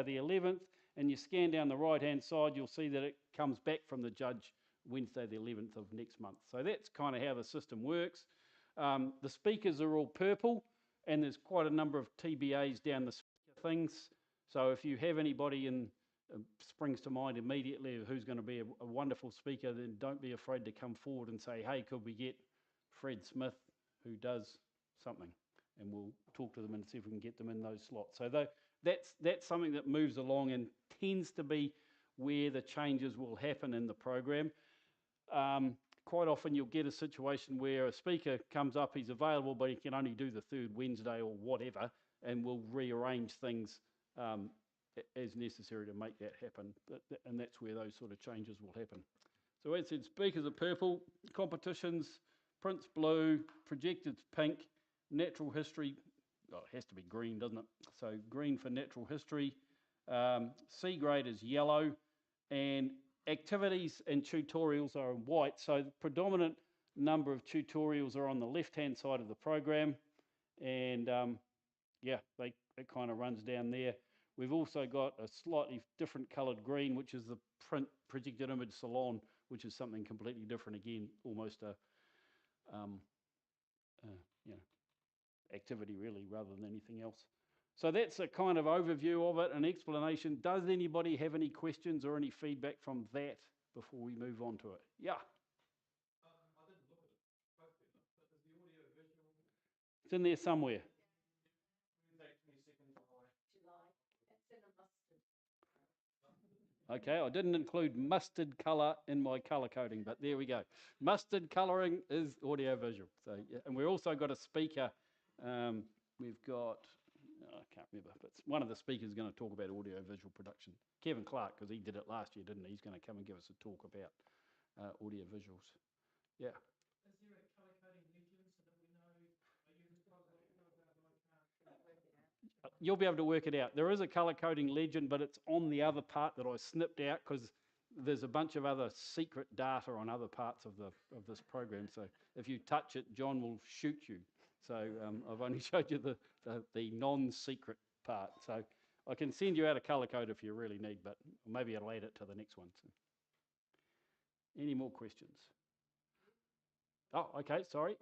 the 11th, and you scan down the right-hand side, you'll see that it comes back from the judge Wednesday the 11th of next month. So that's kind of how the system works. The speakers are all purple, and there's quite a number of TBAs down the speaker things. So if you have anybody in springs to mind immediately who's going to be a wonderful speaker, then don't be afraid to come forward and say, hey, could we get Fred Smith, who does something? And we'll talk to them and see if we can get them in those slots. So that's something that moves along and tends to be where the changes will happen in the program. Quite often you'll get a situation where a speaker comes up, he's available, but he can only do the third Wednesday or whatever, and we'll rearrange things as necessary to make that happen. And that's where those sort of changes will happen. So as I said, speakers are purple, competitions, prints blue, projected's pink, natural history, well, it has to be green, doesn't it? So green for natural history. C grade is yellow, and activities and tutorials are in white. So the predominant number of tutorials are on the left-hand side of the program, and yeah, it kind of runs down there. We've also got a slightly different coloured green, which is the print projected image salon, which is something completely different again, almost a activity really rather than anything else. So that's a kind of overview of it, an explanation. Does anybody have any questions or any feedback from that before we move on to it? Yeah. I didn't look at it, but is the audio visual? It's in there somewhere. Wednesday, 22nd July. It's in a mustard. Okay, I didn't include mustard colour in my colour coding, but there we go. Mustard colouring is audio visual. So, yeah, and we've also got a speaker. We've got, I can't remember, but one of the speakers is going to talk about audio visual production. Kevin Clark, because he did it last year, didn't he? He's going to come and give us a talk about audio visuals. Yeah. Is there a colour coding legend so that we know, are you responsible for that? You'll be able to work it out. There is a colour coding legend, but it's on the other part that I snipped out because there's a bunch of other secret data on other parts of this program. So if you touch it, John will shoot you. So I've only showed you the non-secret part. So I can send you out a colour code if you really need, but maybe I'll add it to the next one. So. Any more questions? Oh, okay, sorry.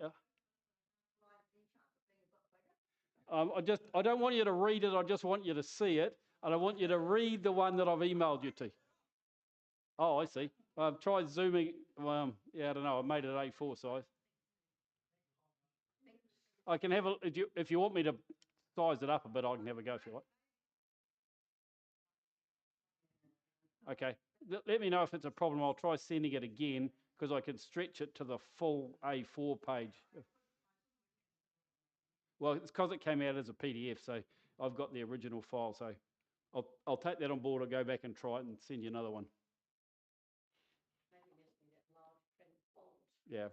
I don't want you to read it, I just want you to see it, and I want you to read the one that I've emailed you to. Oh, I see. Try zooming. Yeah, I don't know. I made it A4 size. I can have if you want me to size it up a bit, I can have a go if you like. Okay. Let me know if it's a problem. I'll try sending it again because I can stretch it to the full A4 page. Well, it's because it came out as a PDF, so I've got the original file. So I'll take that on board. I'll go back and try it and send you another one. Yeah.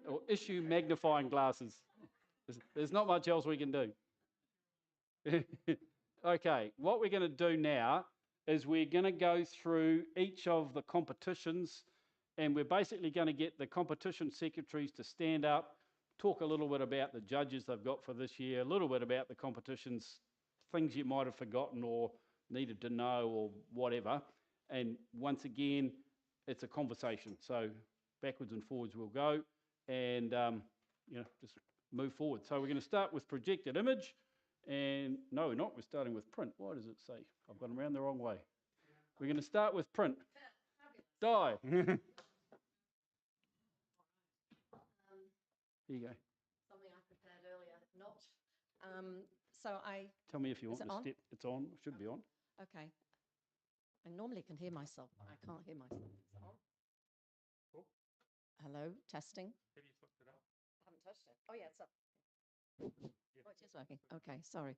Or issue magnifying glasses. There's not much else we can do. Okay, what we're going to do now is we're going to go through each of the competitions, and we're basically going to get the competition secretaries to stand up, talk a little bit about the judges they've got for this year, a little bit about the competitions, things you might have forgotten or needed to know or whatever. And once again, it's a conversation. So backwards and forwards we'll go, and just move forward. So we're going to start with projected image, and no, we're not. We're starting with print. Why does it say? I've gone around the wrong way. We're going to start with print. Die. Here you go. Something I prepared earlier, not. So I... Tell me if you want to step. It's on. It should be on. Okay. I normally can hear myself, but I can't hear myself. It's on. Cool. Hello, testing. Have you flipped it up? I haven't touched it. Oh, yeah, it's up. Oh, it is working. Okay, sorry.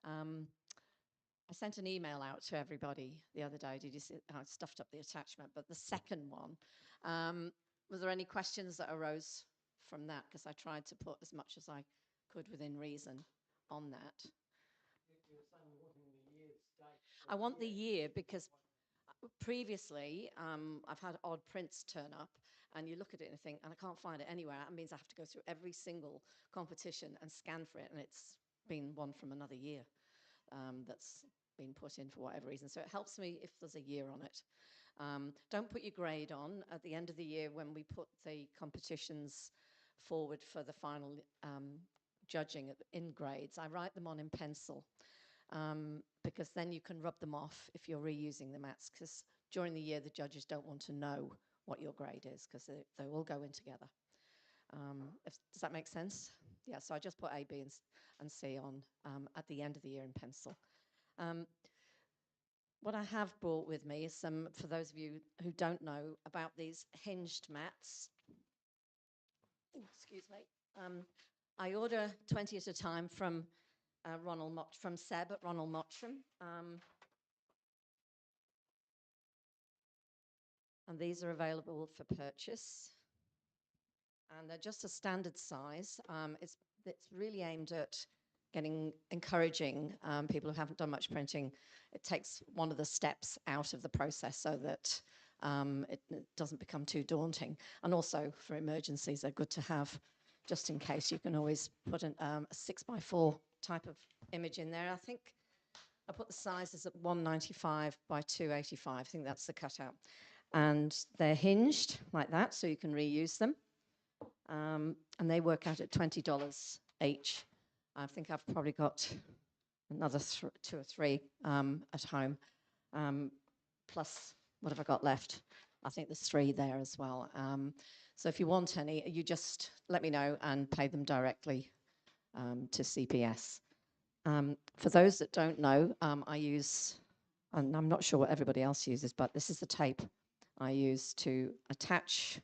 I sent an email out to everybody the other day. Did you see? I stuffed up the attachment, but the second one, was there any questions that arose from that? Because I tried to put as much as I could within reason on that. You were saying you're wanting the year's date. I want the year because previously I've had odd prints turn up and you look at it and think, and I can't find it anywhere. That means I have to go through every single competition and scan for it, and it's been one from another year that's been put in for whatever reason. So it helps me if there's a year on it. Don't put your grade on at the end of the year when we put the competitions forward for the final judging in grades. I write them on in pencil because then you can rub them off if you're reusing the mats, because during the year the judges don't want to know what your grade is because they all go in together. Does that make sense? Yeah, so I just put A, B, and C on at the end of the year in pencil. What I have brought with me is some, for those of you who don't know about these hinged mats. Excuse me. I order 20 at a time from from Seb at Ronald Mottram. And these are available for purchase. And they're just a standard size. It's really aimed at encouraging people who haven't done much printing. It takes one of the steps out of the process so that it doesn't become too daunting. And also for emergencies, they're good to have just in case. You can always put a 6x4 type of image in there. I think I put the sizes at 195 by 285. I think that's the cutout. And they're hinged like that, so you can reuse them. And they work out at $20 each. I think I've probably got another 2 or 3 at home. Plus, what have I got left? I think there's 3 there as well. So if you want any, you just let me know and pay them directly to CPS. For those that don't know, I use, and I'm not sure what everybody else uses, but this is the tape I use to attach.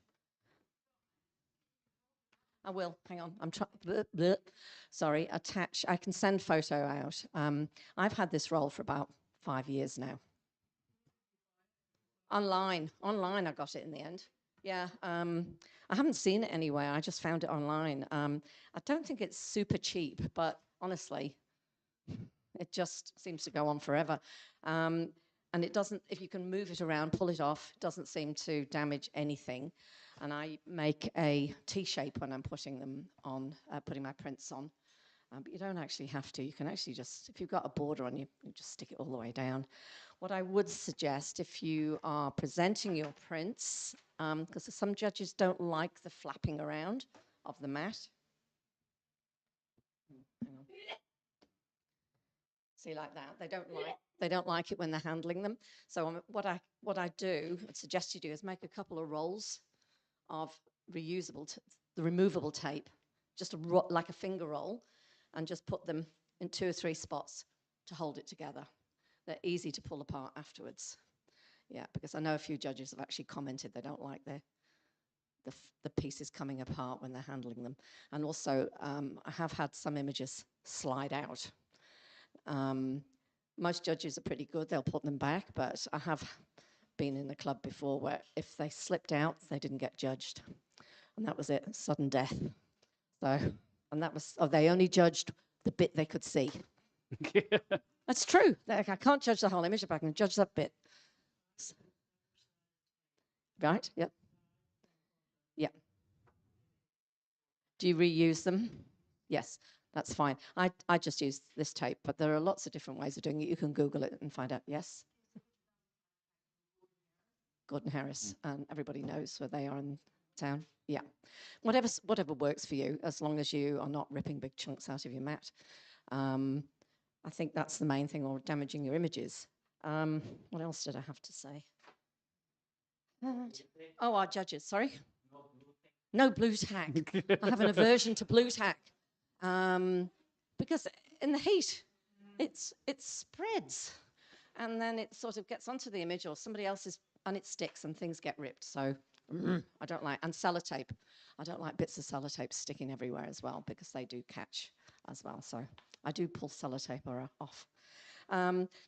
I will, hang on, I'm trying, sorry, attach, I can send photo out. I've had this roll for about 5 years now. Online I got it in the end. Yeah, I haven't seen it anywhere, I just found it online. I don't think it's super cheap, but honestly, it just seems to go on forever. And it doesn't, if you can move it around, pull it off, it doesn't seem to damage anything. And I make a T-shape when I'm putting them on, putting my prints on. But you don't actually have to. You can actually just, if you've got a border on, you just stick it all the way down. What I would suggest if you are presenting your prints, because some judges don't like the flapping around of the mat. Hang on. See, like that, they don't like it when they're handling them. So what I do, I'd suggest you do, is make a couple of rolls of the removable tape, just like a finger roll, and just put them in 2 or 3 spots to hold it together. They're easy to pull apart afterwards. Yeah, because I know a few judges have actually commented they don't like the pieces coming apart when they're handling them. And also, I have had some images slide out. Most judges are pretty good, they'll put them back, but I have been in a club before where if they slipped out, they didn't get judged. And that was it, sudden death. So, and that was, they only judged the bit they could see. That's true. I can't judge the whole image, but I can judge that bit. Right, yep. Yeah. Do you reuse them? Yes, that's fine. I just use this tape, but there are lots of different ways of doing it. You can Google it and find out. Yes? Gordon Harris, and everybody knows where they are in town. Yeah. Whatever works for you, as long as you are not ripping big chunks out of your mat. I think that's the main thing, or damaging your images. What else did I have to say? Oh, our judges, sorry. No blue tack. I have an aversion to blue tack because in the heat, it spreads, and then it sort of gets onto the image or somebody else's, and it sticks, and things get ripped. So I don't like, and sellotape. I don't like bits of sellotape sticking everywhere as well because they do catch as well. So I do pull sellotape off.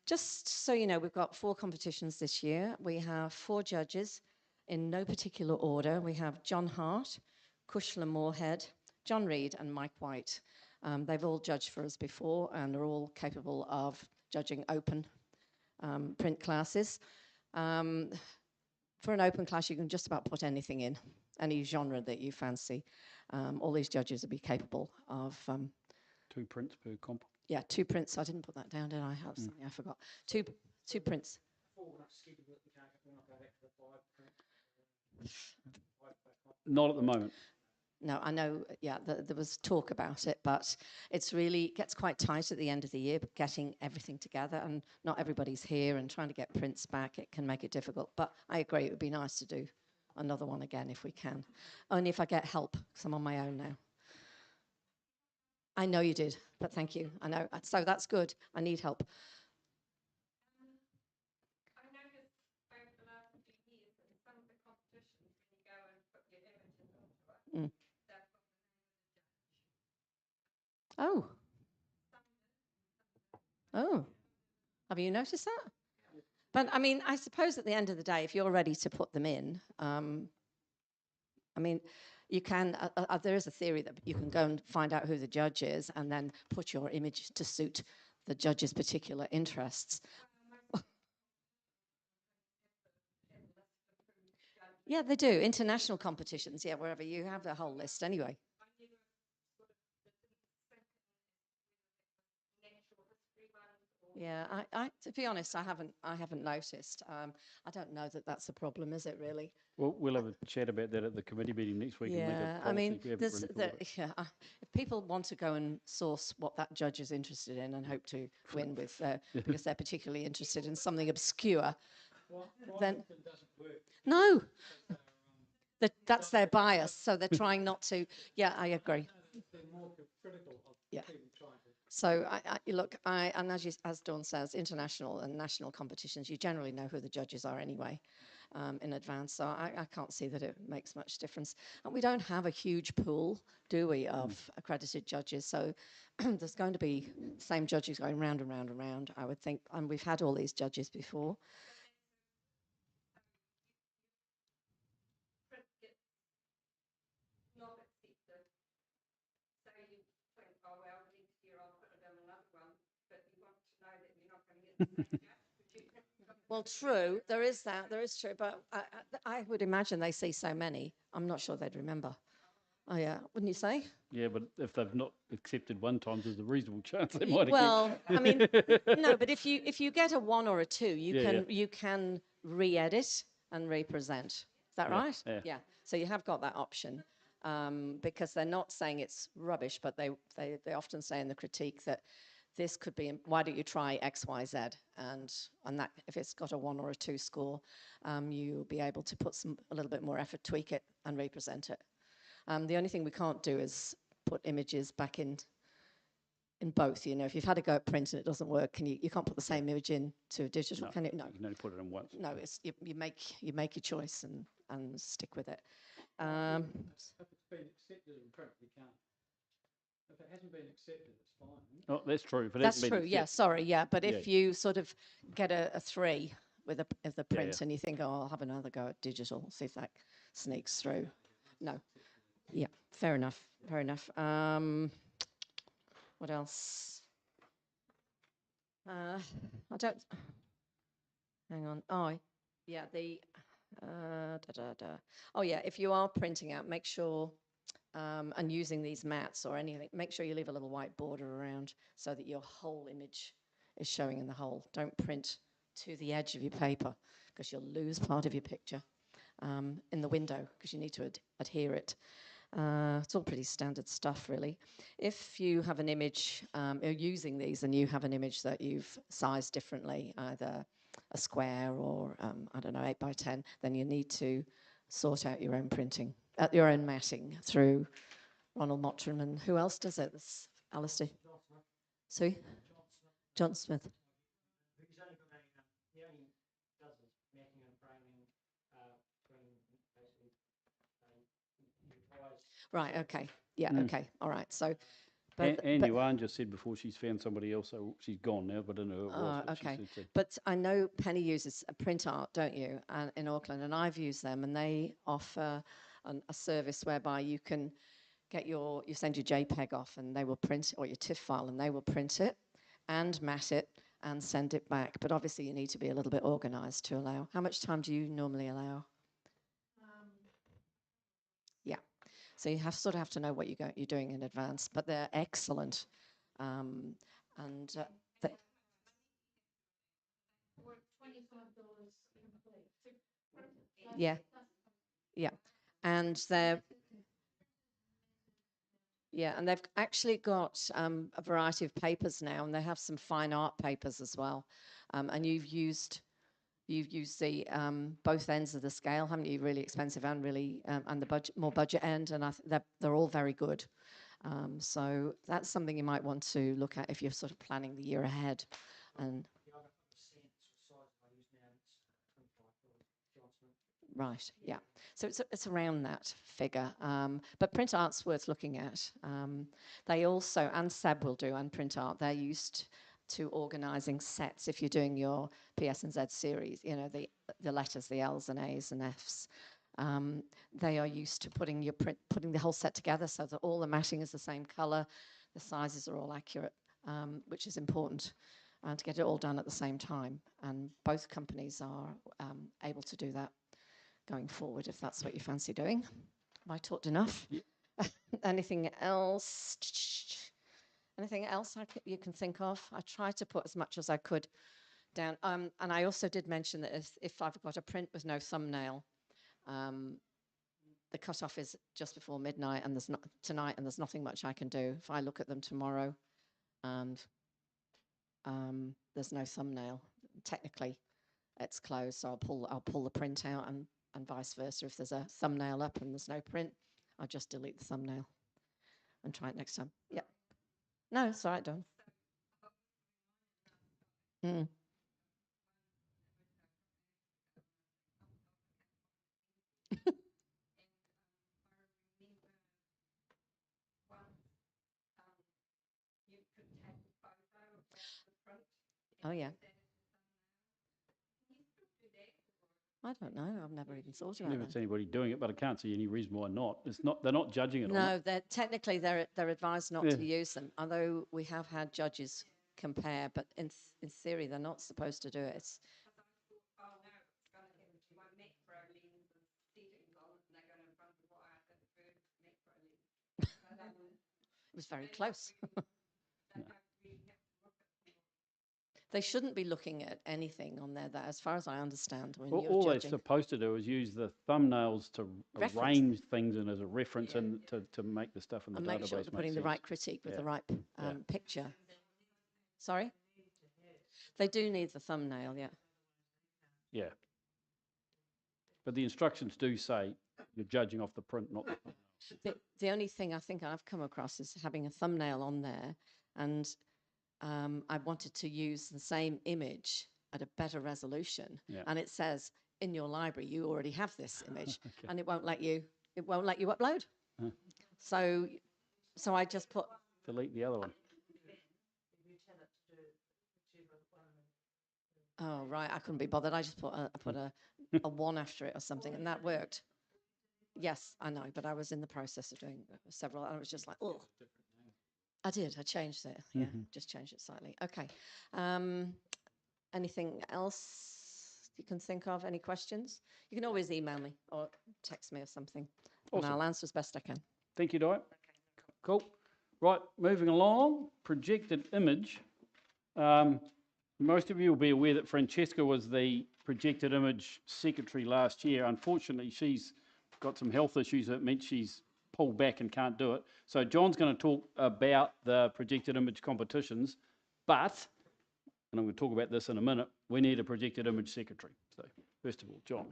Just so you know, we've got 4 competitions this year. We have 4 judges in no particular order. We have John Hart, Cushla Moorhead, John Reed, and Mike White. They've all judged for us before and are all capable of judging open print classes. For an open class, you can just about put anything in, any genre that you fancy. All these judges will be capable of 2 prints per comp. Yeah, 2 prints. I didn't put that down, did I? Have something I forgot. Two prints. Not at the moment. No, I know, yeah, there was talk about it, but it's really gets quite tight at the end of the year, getting everything together, and not everybody's here, and trying to get prints back, it can make it difficult. But I agree, it would be nice to do another one again if we can. Only if I get help, because I'm on my own now. I know you did, but thank you. I know, so that's good. I need help. I noticed over the last few years that in some of the competitions, when you go and put your images onto it, Mm. they've got the name of the judge. Oh, Some of them, oh, have you noticed that? But I mean, I suppose at the end of the day, if you're ready to put them in, I mean, you can, there is a theory that you can go and find out who the judge is and then put your image to suit the judge's particular interests. Yeah, they do. International competitions, yeah, wherever you have the whole list anyway. Yeah, to be honest, I haven't noticed. I don't know that that's a problem, is it really? Well, we'll have a chat about that at the committee meeting next week and make a Yeah, policy. I mean, We haven't there's really thought of it. if people want to go and source what that judge is interested in and hope to win with, because they're particularly interested in something obscure, then Often doesn't work. no, They're, that's their bias, so they're trying not to. Yeah, I agree. they're more critical of Yeah. people trying to. So look, and as Dawn says, international and national competitions, you generally know who the judges are anyway in advance. So I can't see that it makes much difference. And we don't have a huge pool, do we, of accredited judges? So there's going to be the same judges going round and round and round, I would think. And we've had all these judges before. not accepted. So you think, oh well, next year I'll put it in another one, but you want to know that you're not going to get the same judge. Well, true, there is that, there is true, but I would imagine they see so many, I'm not sure they'd remember. Oh yeah, wouldn't you say? Yeah, but if they've not accepted one time, there's a reasonable chance they might Well, I mean, no, but if you get a 1 or a 2, you can re-edit and represent. Is that Yeah, right? yeah. So you have got that option because they're not saying it's rubbish, but they often say in the critique that this could be. Why don't you try X, Y, Z? And that if it's got a 1 or a 2 score, you'll be able to put a little bit more effort, tweak it, and represent it. The only thing we can't do is put images back in both. You know, if you've had a go at print and it doesn't work, you can't put the same image in to a digital, No, can you? No. You can only put it in once. No, it's you make your choice and stick with it. If it's been accepted in print, we can't. If it hasn't been accepted, it's fine. Oh, that's true. If it That's hasn't been true. Yeah, accepted. sorry. Yeah, but if Yeah. you sort of get a 3 with the print yeah. and you think, oh, I'll have another go at digital, see if that sneaks through. No. Yeah, fair enough. Fair enough. What else? I don't. Hang on. Oh, yeah. Oh, yeah. If you are printing out, make sure and using these mats or anything, make sure you leave a little white border around so that your whole image is showing in the whole. Don't print to the edge of your paper because you'll lose part of your picture in the window because you need to adhere it. It's all pretty standard stuff, really. If you have an image, you're using these and you have an image that you've sized differently, either a square or, I don't know, 8 by 10, then you need to sort out your own printing, your own matting through Ronald Mottram. And who else does it? That's Alistair. Sorry? John Smith. He's only got he only does his matting and framing between basically Right, okay. Yeah, okay. All right. So, And Yuan just said before she's found somebody else, so she's gone now, but I don't know who it was. But okay. she said so. But I know Penny uses a print art, don't you, in Auckland, and I've used them, and they offer a service whereby you can get you send your JPEG off, and they will print it, or your TIFF file, and they will print it and mat it and send it back. But obviously, you need to be a little bit organised to allow. How much time do you normally allow? Yeah. So you sort of have to know what you're doing in advance, but they're excellent. And they, yeah, yeah. And they're, yeah, and they've actually got a variety of papers now, and they have some fine art papers as well. And you've used the both ends of the scale, haven't you? Really expensive and really and the budget, more budget end, and I they're all very good. So that's something you might want to look at if you're sort of planning the year ahead. And The other cents or size I use now, it's $25 Johnson. right, yeah. So it's around that figure. But print art's worth looking at. They also, and Seb will do, and print art, they're used to organising sets if you're doing your PS and Z series, you know, the letters, the L's and A's and F's. They are used to putting the whole set together so that all the matting is the same colour, the sizes are all accurate, which is important, to get it all done at the same time. And both companies are able to do that going forward, if that's what you fancy doing. Have I talked enough? Yep. Anything else? Anything else you can think of? I tried to put as much as I could down. And I also did mention that if I've got a print with no thumbnail, the cutoff is just before midnight, and there's not tonight, and there's nothing much I can do. If I look at them tomorrow, and there's no thumbnail, technically, it's closed. So I'll pull the print out, and vice versa. If there's a thumbnail up and there's no print, I'll just delete the thumbnail and try it next time. Yeah. No, it's all right, Dawn. Mm. Oh yeah. I don't know. I've never even thought about Never that. seen anybody doing it, but I can't see any reason why not. It's not. They're not judging it on it. No, technically they're advised not Yeah. to use them. Although we have had judges compare, but in theory they're not supposed to do it. It's Oh no, it's going to have my macro lens and settings on it, and they're going to run the wire at the first macro lens. But, it was very close. they don't really have to look at They shouldn't be looking at anything on there that, as far as I understand, when you're All they're judging. supposed to do is use the thumbnails to Reference. arrange things and as a reference and to make the stuff in the And database make sure they're putting the sense. right critique with the Yeah. right picture. Sorry? They do need the thumbnail, yeah. Yeah. But the instructions do say you're judging off the print, not the thumbnails. The only thing I think I've come across is having a thumbnail on there, and I wanted to use the same image at a better resolution, Yeah. and it says in your library you already have this image, Okay. and it won't let you upload. Huh. So I just put Delete the other one. oh right, I couldn't be bothered. I just put a one after it or something, and that worked. Yes, I know, but I was in the process of doing several, and I was just like, oh. I did. I changed it. Yeah, just changed it slightly. Okay. Anything else you can think of? Any questions? You can always email me or text me or something, and Awesome. I'll answer as best I can. Thank you, Di. Cool. Right, moving along. Projected image. Most of you will be aware that Francesca was the projected image secretary last year. Unfortunately, she's got some health issues that meant she's pulled back and can't do it. So John's going to talk about the projected image competitions, but, and I'm going to talk about this in a minute, we need a projected image secretary. So first of all, John.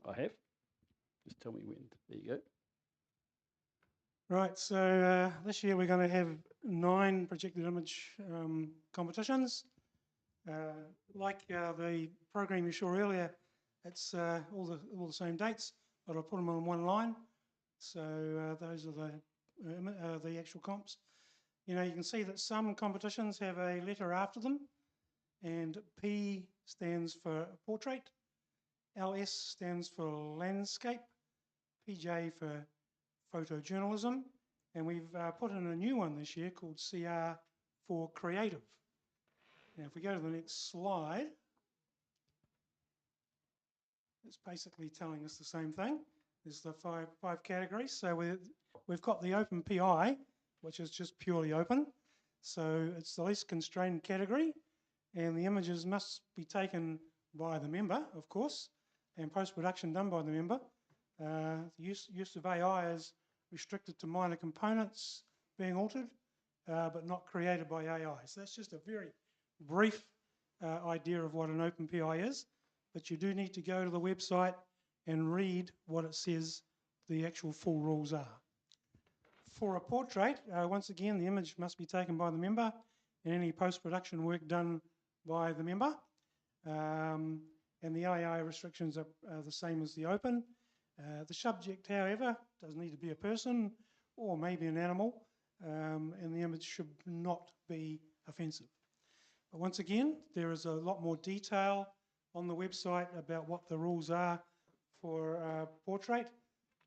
I have. Just tell me when. There you go. Right, so this year we're going to have 9 projected image competitions. Like the program you saw earlier, it's all the same dates, but I'll put them on one line. So those are the actual comps. You know, you can see that some competitions have a letter after them, and P stands for portrait, LS stands for landscape, PJ for photojournalism, and we've put in a new one this year called CR for creative. Now, if we go to the next slide, it's basically telling us the same thing. There's the five categories. So we've got the open PI, which is just purely open. So it's the least constrained category, and the images must be taken by the member, of course, and post-production done by the member. The use of AI is restricted to minor components being altered, but not created by AI. So that's just a very brief idea of what an open PI is, but you do need to go to the website and read what it says the actual full rules are. For a portrait, once again, the image must be taken by the member and any post-production work done by the member. And the AI restrictions are the same as the open. The subject, however, does need to be a person or maybe an animal, and the image should not be offensive. But once again, there is a lot more detail on the website about what the rules are for portrait.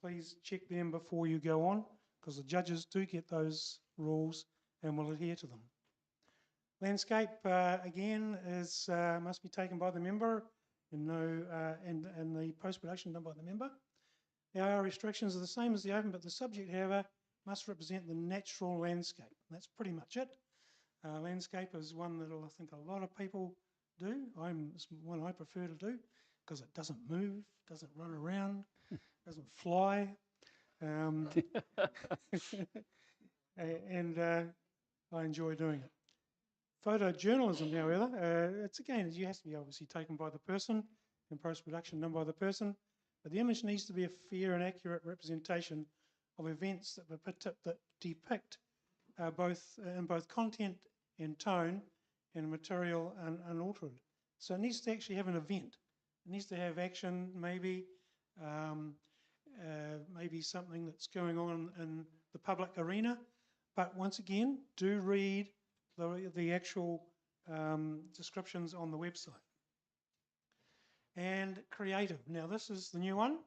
Please check them before you go on, because the judges do get those rules and will adhere to them. Landscape, again, must be taken by the member and the post-production done by the member. The AI restrictions are the same as the open, but the subject, however, must represent the natural landscape. That's pretty much it. Landscape is one that I think a lot of people do. It's one I prefer to do because it doesn't move, doesn't run around, doesn't fly. And I enjoy doing it. Photojournalism, however, it has to be obviously taken by the person and post-production done by the person, but the image needs to be a fair and accurate representation of events that depict both content and tone and material unaltered. So it needs to actually have an event. It needs to have action, maybe something that's going on in the public arena. But once again, do read the actual descriptions on the website. And creative. Now this is the new one,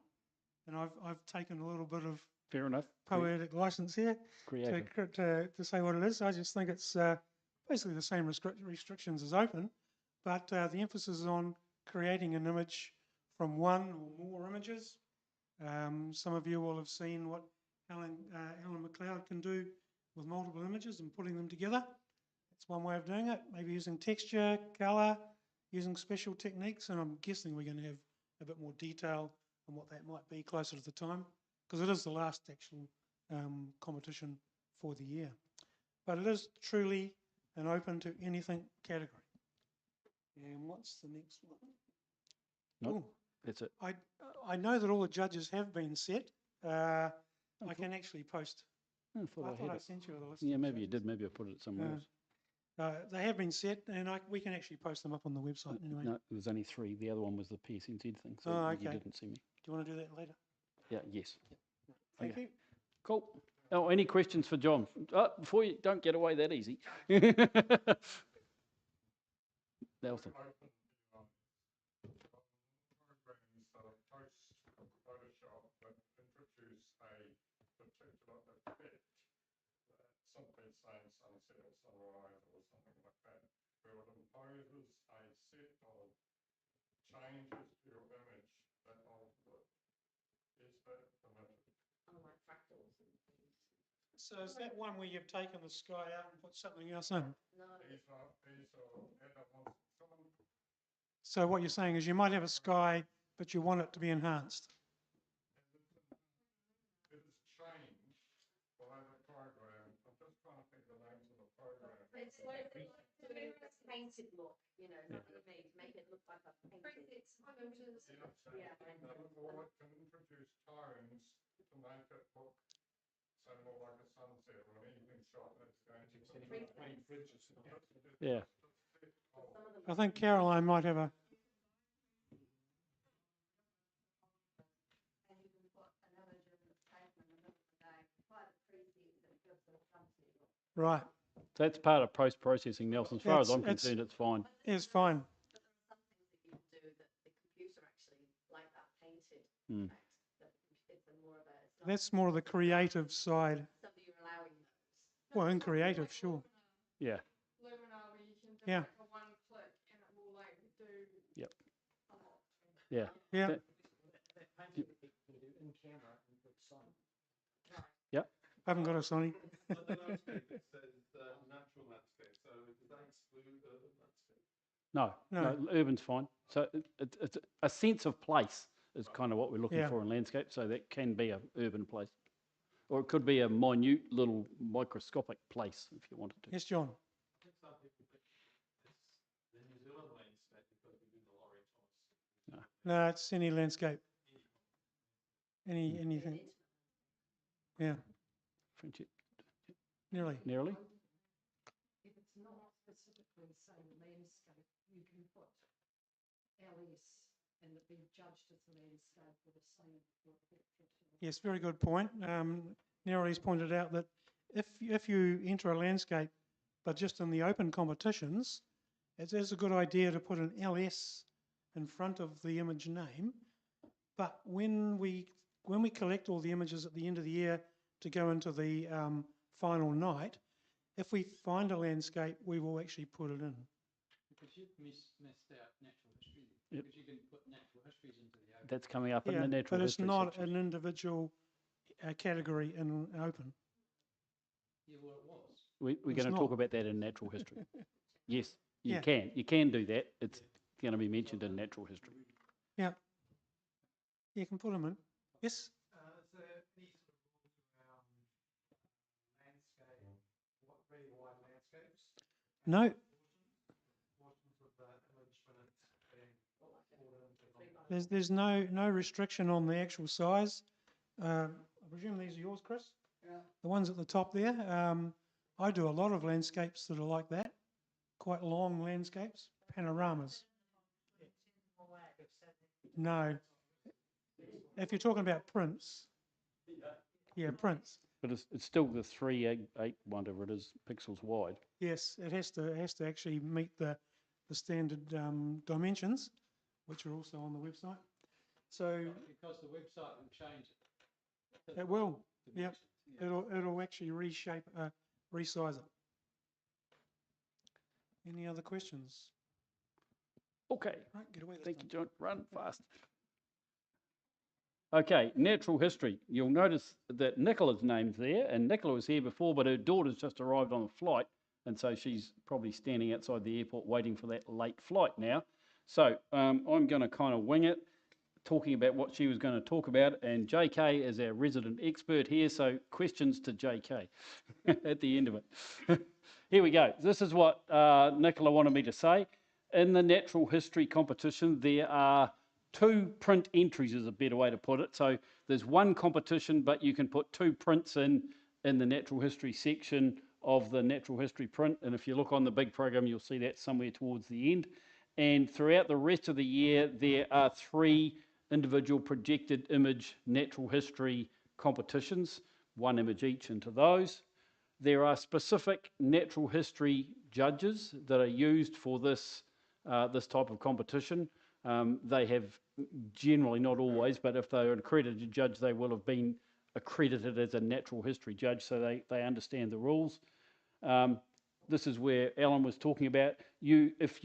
and I've taken a little bit of Fair enough. poetic license here to say what it is. I just think it's basically the same restrictions as open, but the emphasis is on creating an image from one or more images. Some of you will have seen what Alan McLeod can do with multiple images and putting them together. That's one way of doing it, maybe using texture, colour, using special techniques, and I'm guessing we're going to have a bit more detail on what that might be closer to the time, because it is the last actual competition for the year. But it is truly an open to anything category. And what's the next one? Nope, that's it. I know that all the judges have been set. I can actually post. I thought I sent you the list. Yeah, maybe you did. Maybe I put it somewhere else. They have been set, and we can actually post them up on the website anyway. No, there was only 3. The other one was the PSNZ thing, so okay. You didn't see me. Do you want to do that later? Yeah, yes. Thank you. Cool. Oh, any questions for John? Before you don't get away that easy. Nelson. Simply saying sunset or sunrise or something like that, where it imposes a set of changes to your image that alter it. Is that permitted? Unlike fractals and things. So is that one where you've taken the sky out and put something else in? No. These are add-ons. So what you're saying is you might have a sky, but you want it to be enhanced. It is changed by the program. I'm just trying to think the names of the program. It's like a painted look, you know, not you mean, make it look like a painted. Yeah. Or it can introduce tones to make it look so more like a sunset or an evening shot that's going to Yeah. I think Caroline might have a... Right. So that's part of post-processing, Nelson. As far as I'm concerned, it's fine. It's fine. But there are some things that you can do that the computer actually, like that painted effect, that it's more of a... That's more of the creative side. So you're allowing those. Well, in creative, sure. Yeah. Luminar where you can just Yeah. like a one click and it will like do Yep. a lot. Yeah. Yeah. That painting technique can do in camera and put sign. I haven't got a Sony. But the landscape, it says natural landscape, so does that exclude urban landscape? No, No. no, urban's fine. So it's a sense of place is kind of what we're looking Yeah. for in landscape. So that can be a urban place, or it could be a minute little microscopic place if you wanted to. Yes, John. I think some people think it's the New Zealand landscape because we do the lorry tours. No, it's any landscape. Anything. Yeah, Friendship, nearly. nearly. If it's not specifically saying landscape, you can put LS and it be judged as landscape with the same. Yes, very good point. Nero's pointed out that if you enter a landscape, but just in the open competitions, it is a good idea to put an LS in front of the image name. But when we collect all the images at the end of the year to go into the final night, if we find a landscape, we will actually put it in. Because you've missed out natural history, Yep. because you can put natural histories into the open. That's coming up in Yeah, the natural but it's history not section. an individual category in open. Yeah, well, it was. We're It's going to talk not. about that in natural history. Yes, you Yeah. can. You can do that. It's going to be mentioned in natural history. Yeah. You can put them in. Yes? Is there any sort of rules around landscape, very wide landscapes? No. Portions of that image when it's being poured into There's no restriction on the actual size. I presume these are yours, Chris? Yeah. The ones at the top there. I do a lot of landscapes that are like that, quite long landscapes, panoramas. No. If you're talking about prints, yeah, prints. But it's still the 388, whatever it is, pixels wide. Yes, it has to actually meet the standard dimensions, which are also on the website. So Because the website will change it. it will. Yep. It'll actually reshape, resize it. Any other questions? Okay. Right, get away. this Thank time. you, John. Run fast. Okay, natural history. You'll notice that Nicola's name's there, and Nicola was here before, but her daughter's just arrived on a flight, and so she's probably standing outside the airport waiting for that late flight now. So I'm going to kind of wing it, talking about what she was going to talk about, and JK is our resident expert here, so questions to JK at the end of it. Here we go. This is what Nicola wanted me to say. In the natural history competition, there are 2 print entries is a better way to put it. So there's one competition, but you can put 2 prints in the natural history section of the natural history print. And if you look on the big program, you'll see that somewhere towards the end. And throughout the rest of the year, there are 3 individual projected image natural history competitions, 1 image each into those. There are specific natural history judges that are used for this type of competition. They have generally, not always, but if they're an accredited judge, they will have been accredited as a natural history judge, so they understand the rules. This is where Alan was talking about. If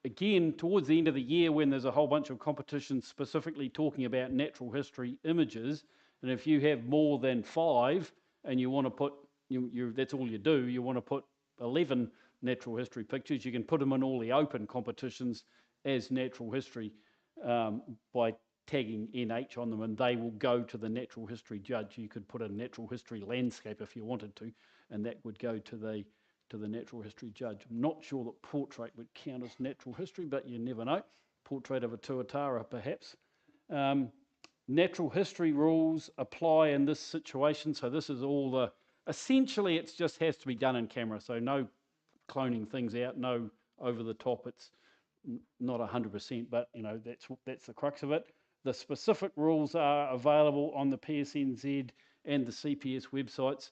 again, towards the end of the year, when there's a whole bunch of competitions specifically talking about natural history images, and if you have more than 5 and you want to put, that's all you do, you want to put 11 natural history pictures, you can put them in all the open competitions as natural history by tagging NH on them, and they will go to the natural history judge. You could put a natural history landscape if you wanted to, and that would go to the natural history judge. I'm not sure that portrait would count as natural history, but you never know. Portrait of a tuatara, perhaps. Natural history rules apply in this situation, so this is all essentially it just has to be done in camera, so no cloning things out, no over the top. It's not 100%, but that's the crux of it. The specific rules are available on the PSNZ and the CPS websites.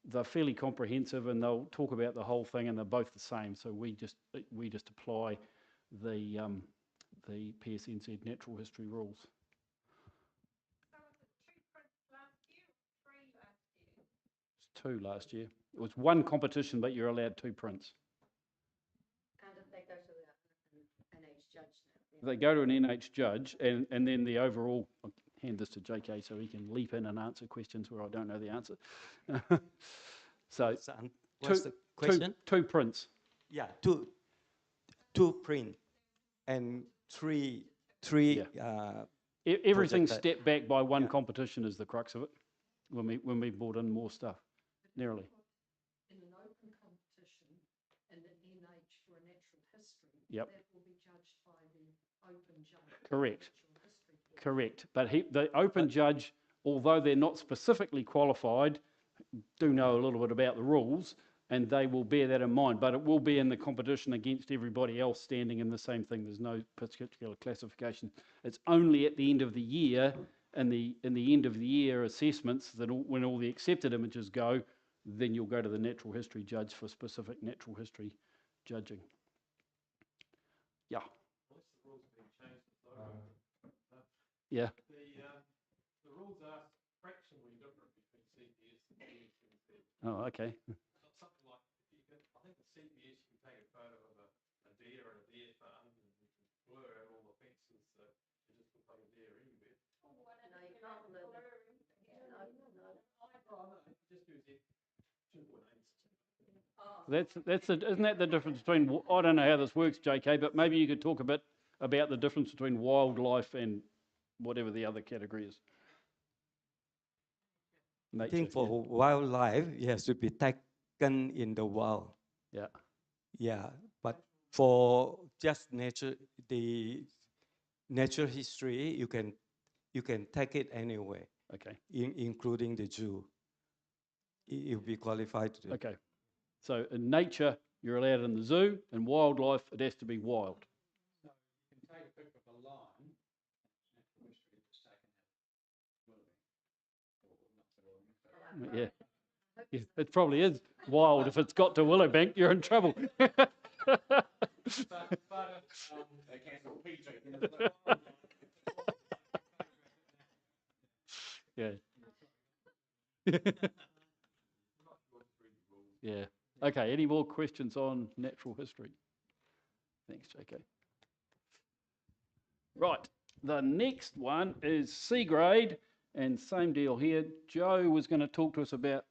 They're fairly comprehensive, and they'll talk about the whole thing, and they're both the same. So we just apply the PSNZ natural history rules. So was it 2 prints last year or 3 last year? It's 2 last year. It was 1 competition, but you're allowed 2 prints. And if they go to the NH judge now? They go to an NH judge, and then the overall, hand this to JK so he can leap in and answer questions where I don't know the answer. So What's the question? two prints. Yeah, two print and three. Yeah. Everything's projected. stepped back by one Yeah. competition is the crux of it. When we brought in more stuff, narrowly. In an open competition and the NH for a natural history, Yep. that will be judged by the open judge. Correct. Natural history course. Correct. But the open judge, although they're not specifically qualified, do know a little bit about the rules, and they will bear that in mind. But it will be in the competition against everybody else standing in the same thing. There's no particular classification. It's only at the end of the year, in the end of the year assessments, that when all the accepted images go, then you'll go to the natural history judge for specific natural history judging. Yeah. Unless the rules have been changed, Yeah. the rules are fractionally different between CPS and CPS. Oh, okay. Something like, I think the CPS, you can take a photo of a deer and a deer farm, and you can blur out all the fences, so you just look like a deer anywhere. Just use it 2.8. Isn't that the difference between, I don't know how this works, JK, but maybe you could talk a bit about the difference between wildlife and whatever the other category is. I think for wildlife, it has to be taken in the wild. Yeah. Yeah, but for just nature, the natural history, you can take it anywhere. Okay. Including the zoo. You'll be qualified to do. Okay. So in nature, you're allowed in the zoo. In wildlife, it has to be wild. So you can take a picture of a lion, natural history is taken Yeah. Yeah, it probably is wild. If it's got to Willowbank, you're in trouble. Yeah. Yeah. Okay, any more questions on natural history? Thanks, JK. Right, the next one is C grade, and same deal here. Jo was going to talk to us about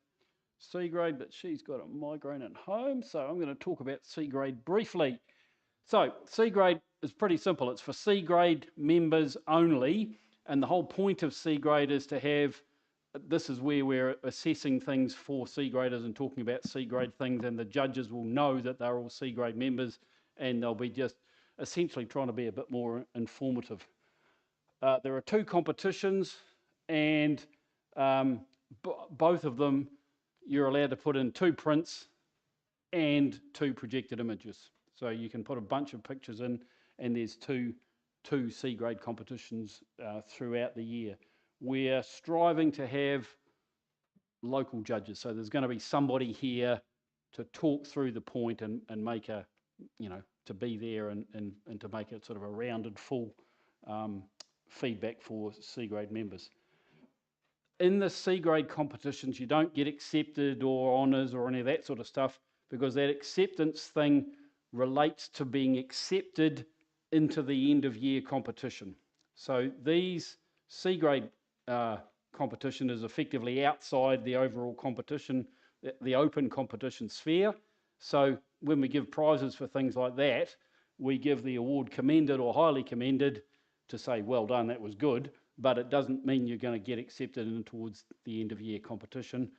C grade, but she's got a migraine at home, so I'm going to talk about C grade briefly. So C grade is pretty simple. It's for C grade members only, and the whole point of C grade is to have, this is where we're assessing things for C graders and talking about C grade things, and the judges will know that they're all C grade members, and they'll be just essentially trying to be a bit more informative. There are two competitions, and both of them you're allowed to put in two prints and two projected images. So you can put a bunch of pictures in, and there's two C grade competitions throughout the year. We're striving to have local judges. So there's going to be somebody here to talk through the point and make a, to be there and to make it sort of a rounded, full feedback for C grade members. In the C grade competitions, you don't get accepted or honours or any of that sort of stuff, because that acceptance thing relates to being accepted into the end of year competition. So these C grade competition is effectively outside the overall competition, the open competition sphere. So when we give prizes for things like that, we give the award commended or highly commended to say, well done, that was good, but it doesn't mean you're going to get accepted in towards the end of year competition.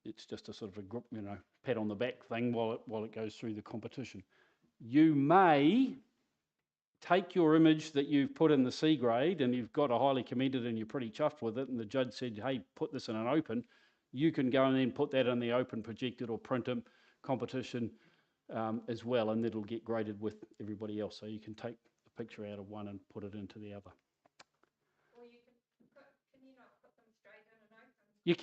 It's just a sort of a pat on the back thing while it goes through the competition. You may take your image that you've put in the C grade and you've got a highly commended and you're pretty chuffed with it, and the judge said, hey, put this in an open, you can go and then put that in the open projected or printed competition as well, and it'll get graded with everybody else. So you can take a picture out of one and put it into the other. Or you can you not put them straight in an open? You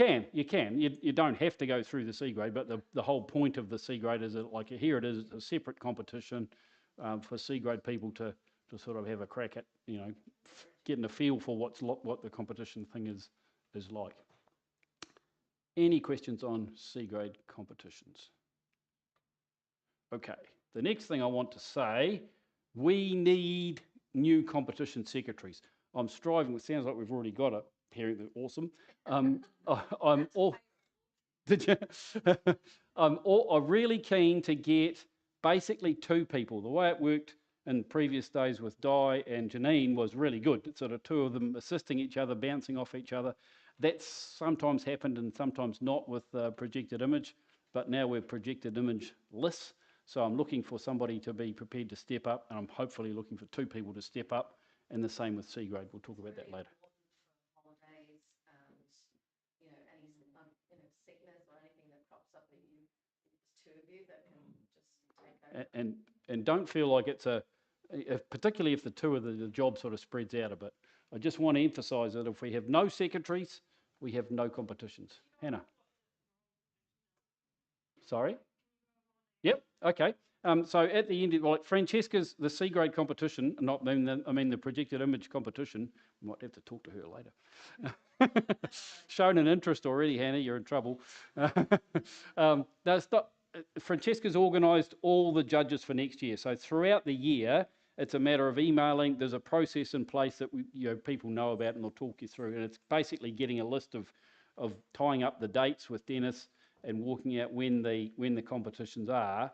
can. You don't have to go through the C grade, but the whole point of the C grade is that, like, here it is, it's a separate competition for C grade people to sort of have a crack at, getting a feel for what the competition thing is like. Any questions on C grade competitions? Okay, the next thing I want to say, we need new competition secretaries. I'm striving, it sounds like we've already got it, apparently awesome. I'm all, did you? I'm really keen to get basically 2 people. The way it worked in previous days with Di and Janine was really good. It's sort of 2 of them assisting each other, bouncing off each other. That's sometimes happened and sometimes not with projected image, but now we're projected image-less. So I'm looking for somebody to be prepared to step up, and I'm hopefully looking for 2 people to step up, and the same with C grade. We'll talk about that later. Holidays and, you know, any, sickness or anything that crops up that there's 2 of you that can just take over. And don't feel like it's particularly if the 2 of the job sort of spreads out a bit. I just want to emphasise that if we have no secretaries, we have no competitions. Hannah. Sorry? Yep, okay. So at the end, like Francesca's, the C grade competition, I mean the projected image competition, we might have to talk to her later. Shown an interest already, Hannah, you're in trouble. Francesca's organised all the judges for next year. So throughout the year, it's a matter of emailing. There's a process in place that people know about and they'll talk you through. And it's basically getting a list of tying up the dates with Dennis and working out when the competitions are.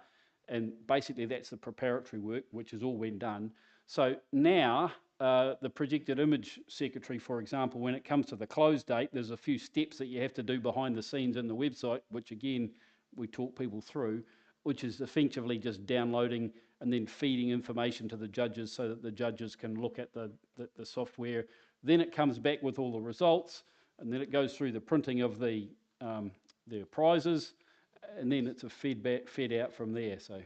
And basically that's the preparatory work, which has all been done. So now the projected image secretary, for example, when it comes to the close date, there's a few steps that you have to do behind the scenes in the website, which again, we talk people through, which is effectively just downloading and then feeding information to the judges so that the judges can look at the software. Then it comes back with all the results, and then it goes through the printing of their prizes, and then it's a fed out from there. So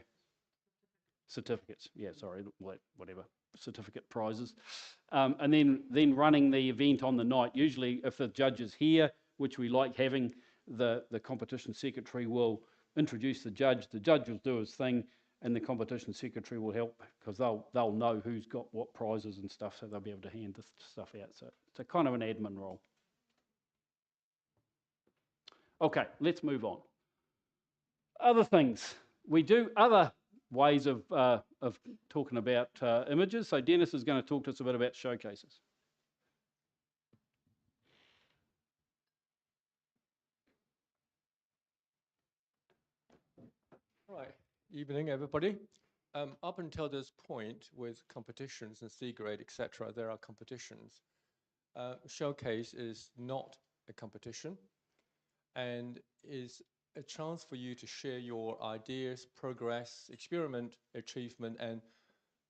certificates, yeah, sorry, whatever, certificate prizes. And then running the event on the night. Usually if the judge is here, which we like having, the competition secretary will introduce the judge will do his thing, and the competition secretary will help because they'll know who's got what prizes and stuff, so they'll be able to hand this stuff out. So it's a kind of an admin role. Okay, let's move on. Other things. We do other ways of talking about images. So Dennis is going to talk to us a bit about showcases. Right. Evening, everybody. Up until this point, with competitions and C grade, etc., there are competitions. Showcase is not a competition and is a chance for you to share your ideas, progress, experiment, achievement,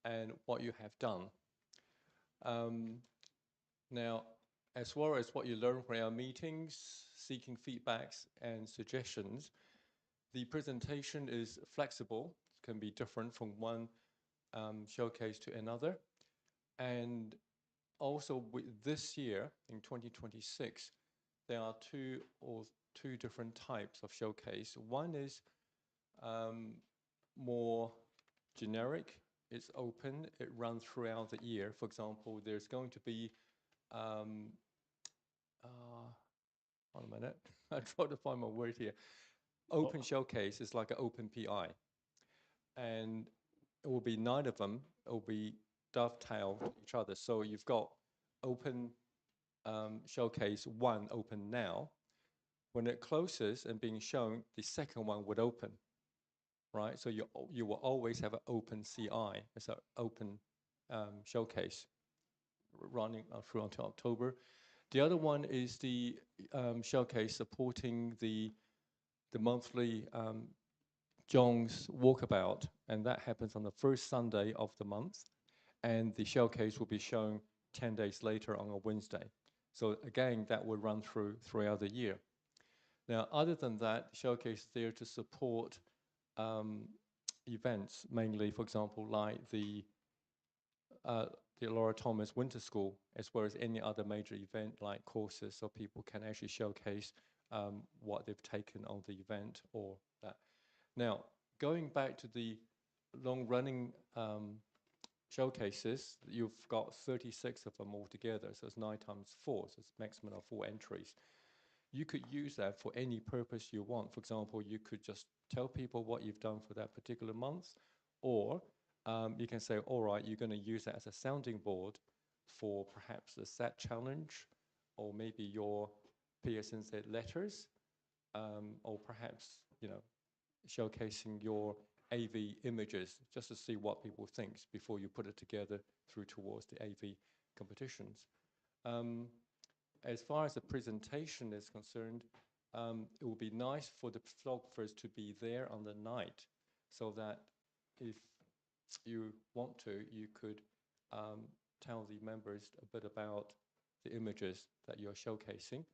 and what you have done. Now, as well as what you learn from our meetings, seeking feedbacks and suggestions, the presentation is flexible. It can be different from one showcase to another. And also this year, in 2026, there are two different types of showcase. One is more generic. It's open. It runs throughout the year. For example, there's going to be, one minute, I try to find my word here. Open showcase is like an open PI. And it will be 9 of them. It will be dovetailed to each other. So you've got open showcase 1 open now. When it closes and being shown, the second one would open, right? So you will always have an open CI as an open showcase running through until October. The other one is the showcase supporting the monthly John's Walkabout, and that happens on the first Sunday of the month, and the showcase will be shown 10 days later on a Wednesday. So again, that will run throughout the year. Now, other than that, the showcase is there to support events, mainly, for example, like the Laura Thomas Winter School, as well as any other major event like courses, so people can actually showcase what they've taken on the event or that. Now, going back to the long-running showcases, you've got 36 of them altogether, so it's 9 times 4, so it's a maximum of 4 entries. You could use that for any purpose you want. For example, you could just tell people what you've done for that particular month, or you can say, all right, you're going to use that as a sounding board for perhaps a set challenge, or maybe your PSNZ letters, or perhaps, showcasing your AV images just to see what people think before you put it together through towards the AV competitions. As far as the presentation is concerned, it would be nice for the photographers to be there on the night, so that if you want to, you could tell the members a bit about the images that you're showcasing,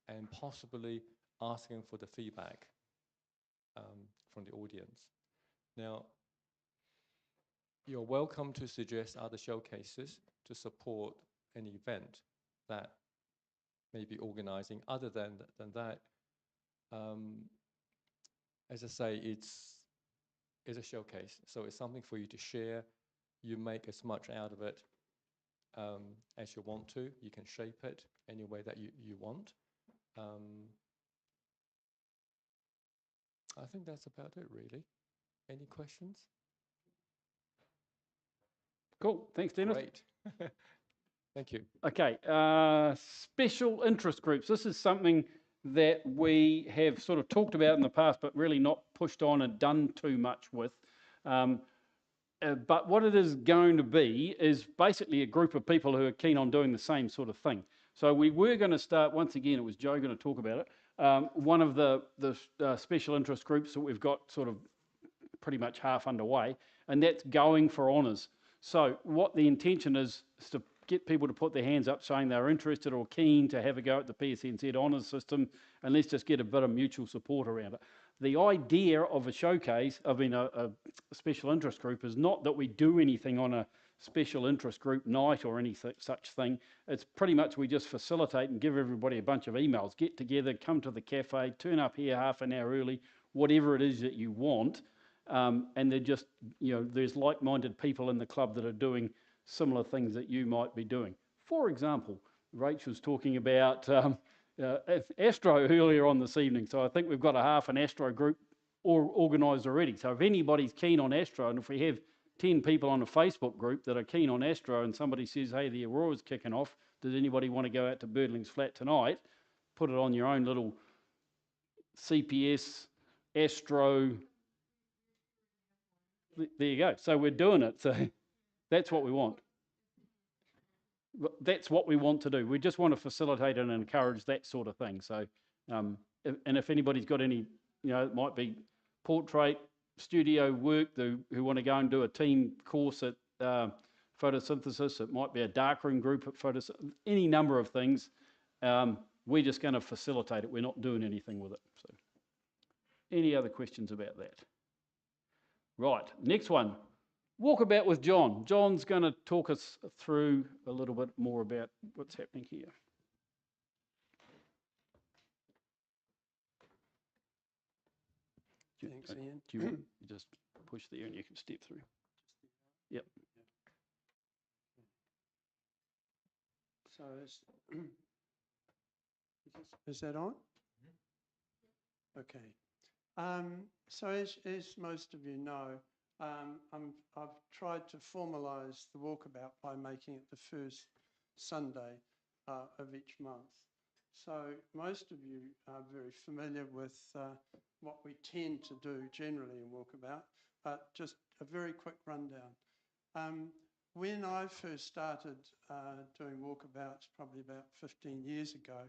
and possibly asking for the feedback from the audience. Now, you're welcome to suggest other showcases to support an event that may be organizing. Other than that, as I say, it's a showcase, so it's something for you to share. You make as much out of it as you want to. You can shape it any way that you want. I think that's about it, really. Any questions? Cool. Thanks, Dennis. Great. Thank you. Okay. Special interest groups. This is something that we have sort of talked about in the past, but really not pushed on and done too much with. But what it is going to be is basically a group of people who are keen on doing the same sort of thing. So we were going to start, once again, it was Joe going to talk about it, one of the special interest groups that we've got sort of pretty much half underway, and that's going for honours. So what the intention is to get people to put their hands up saying they're interested or keen to have a go at the PSNZ honours system, and let's just get a bit of mutual support around it. The idea of a showcase, a special interest group, is not that we do anything on a special interest group night or any such thing. It's pretty much we just facilitate and give everybody a bunch of emails. Get together, come to the cafe, turn up here half an hour early, whatever it is that you want. And they're just, there's like-minded people in the club that are doing similar things that you might be doing. For example, Rachel's talking about Astro earlier on this evening, so I think we've got a half an Astro group organised already. So if anybody's keen on Astro, and if we have 10 people on a Facebook group that are keen on Astro, and somebody says, hey, the Aurora's kicking off, does anybody want to go out to Birdling's Flat tonight? Put it on your own little CPS Astro. There you go. So we're doing it. So that's what we want. That's what we want to do. We just want to facilitate and encourage that sort of thing. So, and if anybody's got any, it might be portrait, studio work, who want to go and do a team course at photosynthesis, it might be a darkroom group at photosynthesis, any number of things. We're just going to facilitate it. We're not doing anything with it. So, any other questions about that? Right, next one. Walkabout with John. John's going to talk us through a little bit more about what's happening here. Thanks, Ian. Do you just push there and you can step through? Yep. So is that on? Okay. So as most of you know, I've tried to formalise the walkabout by making it the first Sunday of each month. So most of you are very familiar with what we tend to do generally in walkabout, but just a very quick rundown. When I first started doing walkabouts, probably about 15 years ago,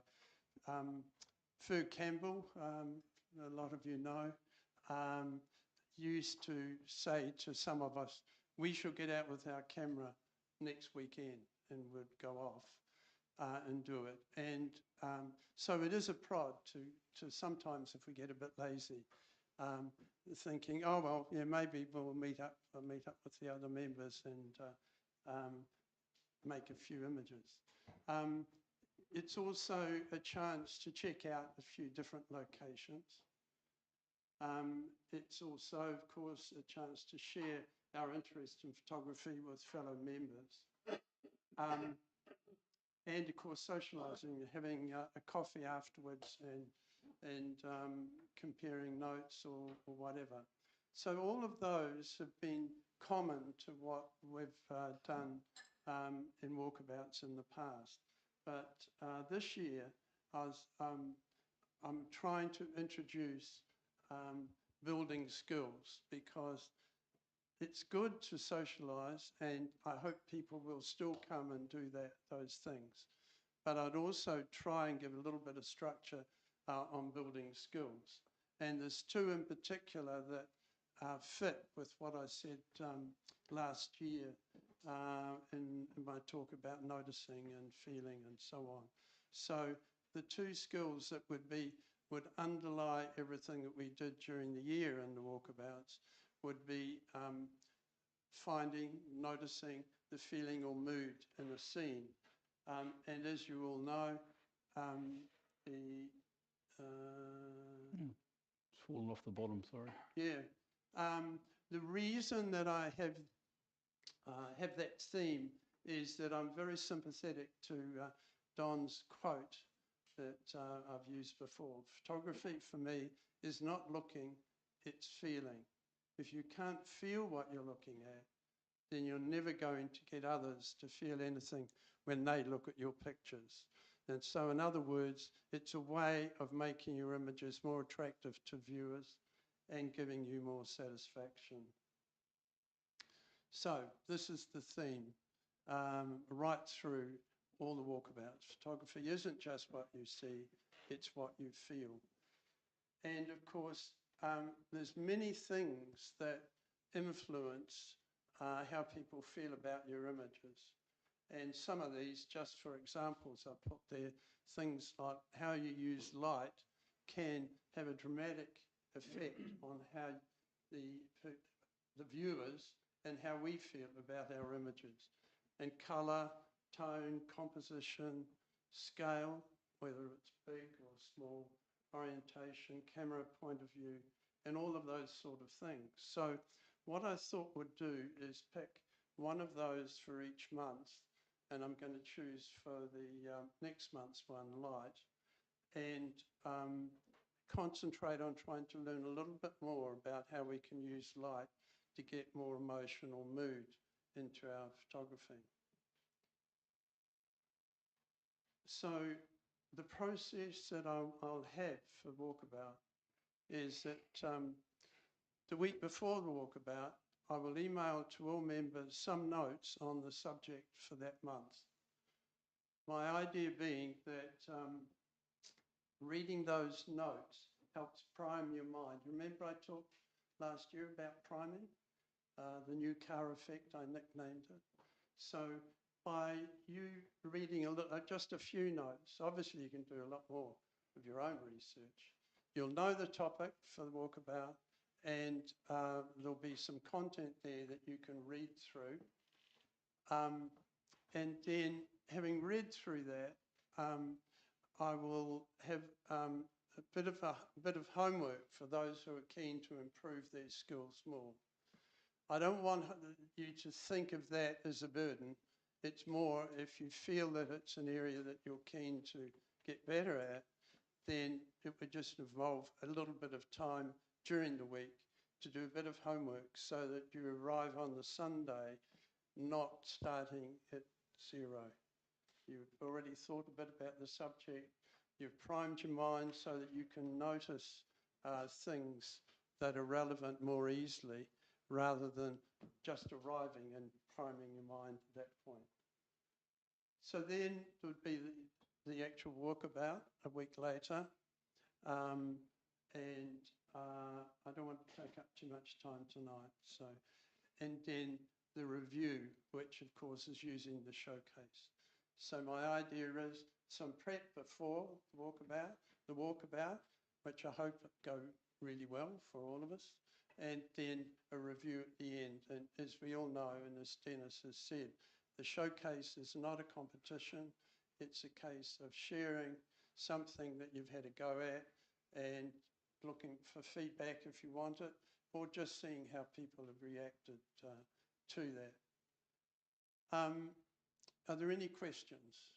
Ferg Campbell, a lot of you know, used to say to some of us, we should get out with our camera next weekend, and we'd go off and do it. And so it is a prod to sometimes, if we get a bit lazy, thinking, oh, well, yeah, maybe we'll meet up with the other members and make a few images. It's also a chance to check out a few different locations. It's also, of course, a chance to share our interest in photography with fellow members. And of course, socialising, having a coffee afterwards and comparing notes or whatever. So all of those have been common to what we've done in walkabouts in the past. But this year, I'm trying to introduce building skills, because it's good to socialise, and I hope people will still come and do those things. But I'd also try and give a little bit of structure on building skills. And there's two in particular that fit with what I said last year in my talk about noticing and feeling and so on. So the two skills that would underlie everything that we did during the year in the walkabouts would be finding, noticing the feeling or mood in a scene. And as you all know, It's fallen off the bottom, sorry. the reason that I have that theme is that I'm very sympathetic to Don's quote that I've used before. Photography for me is not looking, it's feeling. If you can't feel what you're looking at, then you're never going to get others to feel anything when they look at your pictures. And so, in other words, it's a way of making your images more attractive to viewers and giving you more satisfaction. So, this is the theme right through all the walkabouts. Photography isn't just what you see, it's what you feel. And of course, there's many things that influence how people feel about your images. And some of these, just for examples, I put there, things like how you use light can have a dramatic effect on how the viewers and how we feel about our images. And colour, tone, composition, scale, whether it's big or small, orientation, camera point of view, and all of those sort of things. So what I thought would do is pick one of those for each month, and I'm going to choose for the next month's one, light, and concentrate on trying to learn a little bit more about how we can use light to get more emotional mood into our photography. So the process that I'll have for walkabout is that the week before the walkabout, I will email to all members some notes on the subject for that month. My idea being that reading those notes helps prime your mind. Remember I talked last year about priming? The new car effect, I nicknamed it. So by you reading just a few notes, obviously you can do a lot more of your own research. You'll know the topic for the walkabout, and there'll be some content there that you can read through. And then, having read through that, I will have a bit of homework for those who are keen to improve their skills more. I don't want you to think of that as a burden. It's more, if you feel that it's an area that you're keen to get better at, then it would just involve a little bit of time during the week to do a bit of homework so that you arrive on the Sunday not starting at zero. You've already thought a bit about the subject, you've primed your mind so that you can notice things that are relevant more easily rather than just arriving and priming your mind at that point. So then it would be the actual walkabout a week later. I don't want to take up too much time tonight. So, and then the review, which of course is using the showcase. So my idea is some prep before the walkabout, which I hope go really well for all of us, and then a review at the end. And as we all know, and as Dennis has said, the showcase is not a competition. It's a case of sharing something that you've had a go at and looking for feedback if you want it, or just seeing how people have reacted to that. Are there any questions?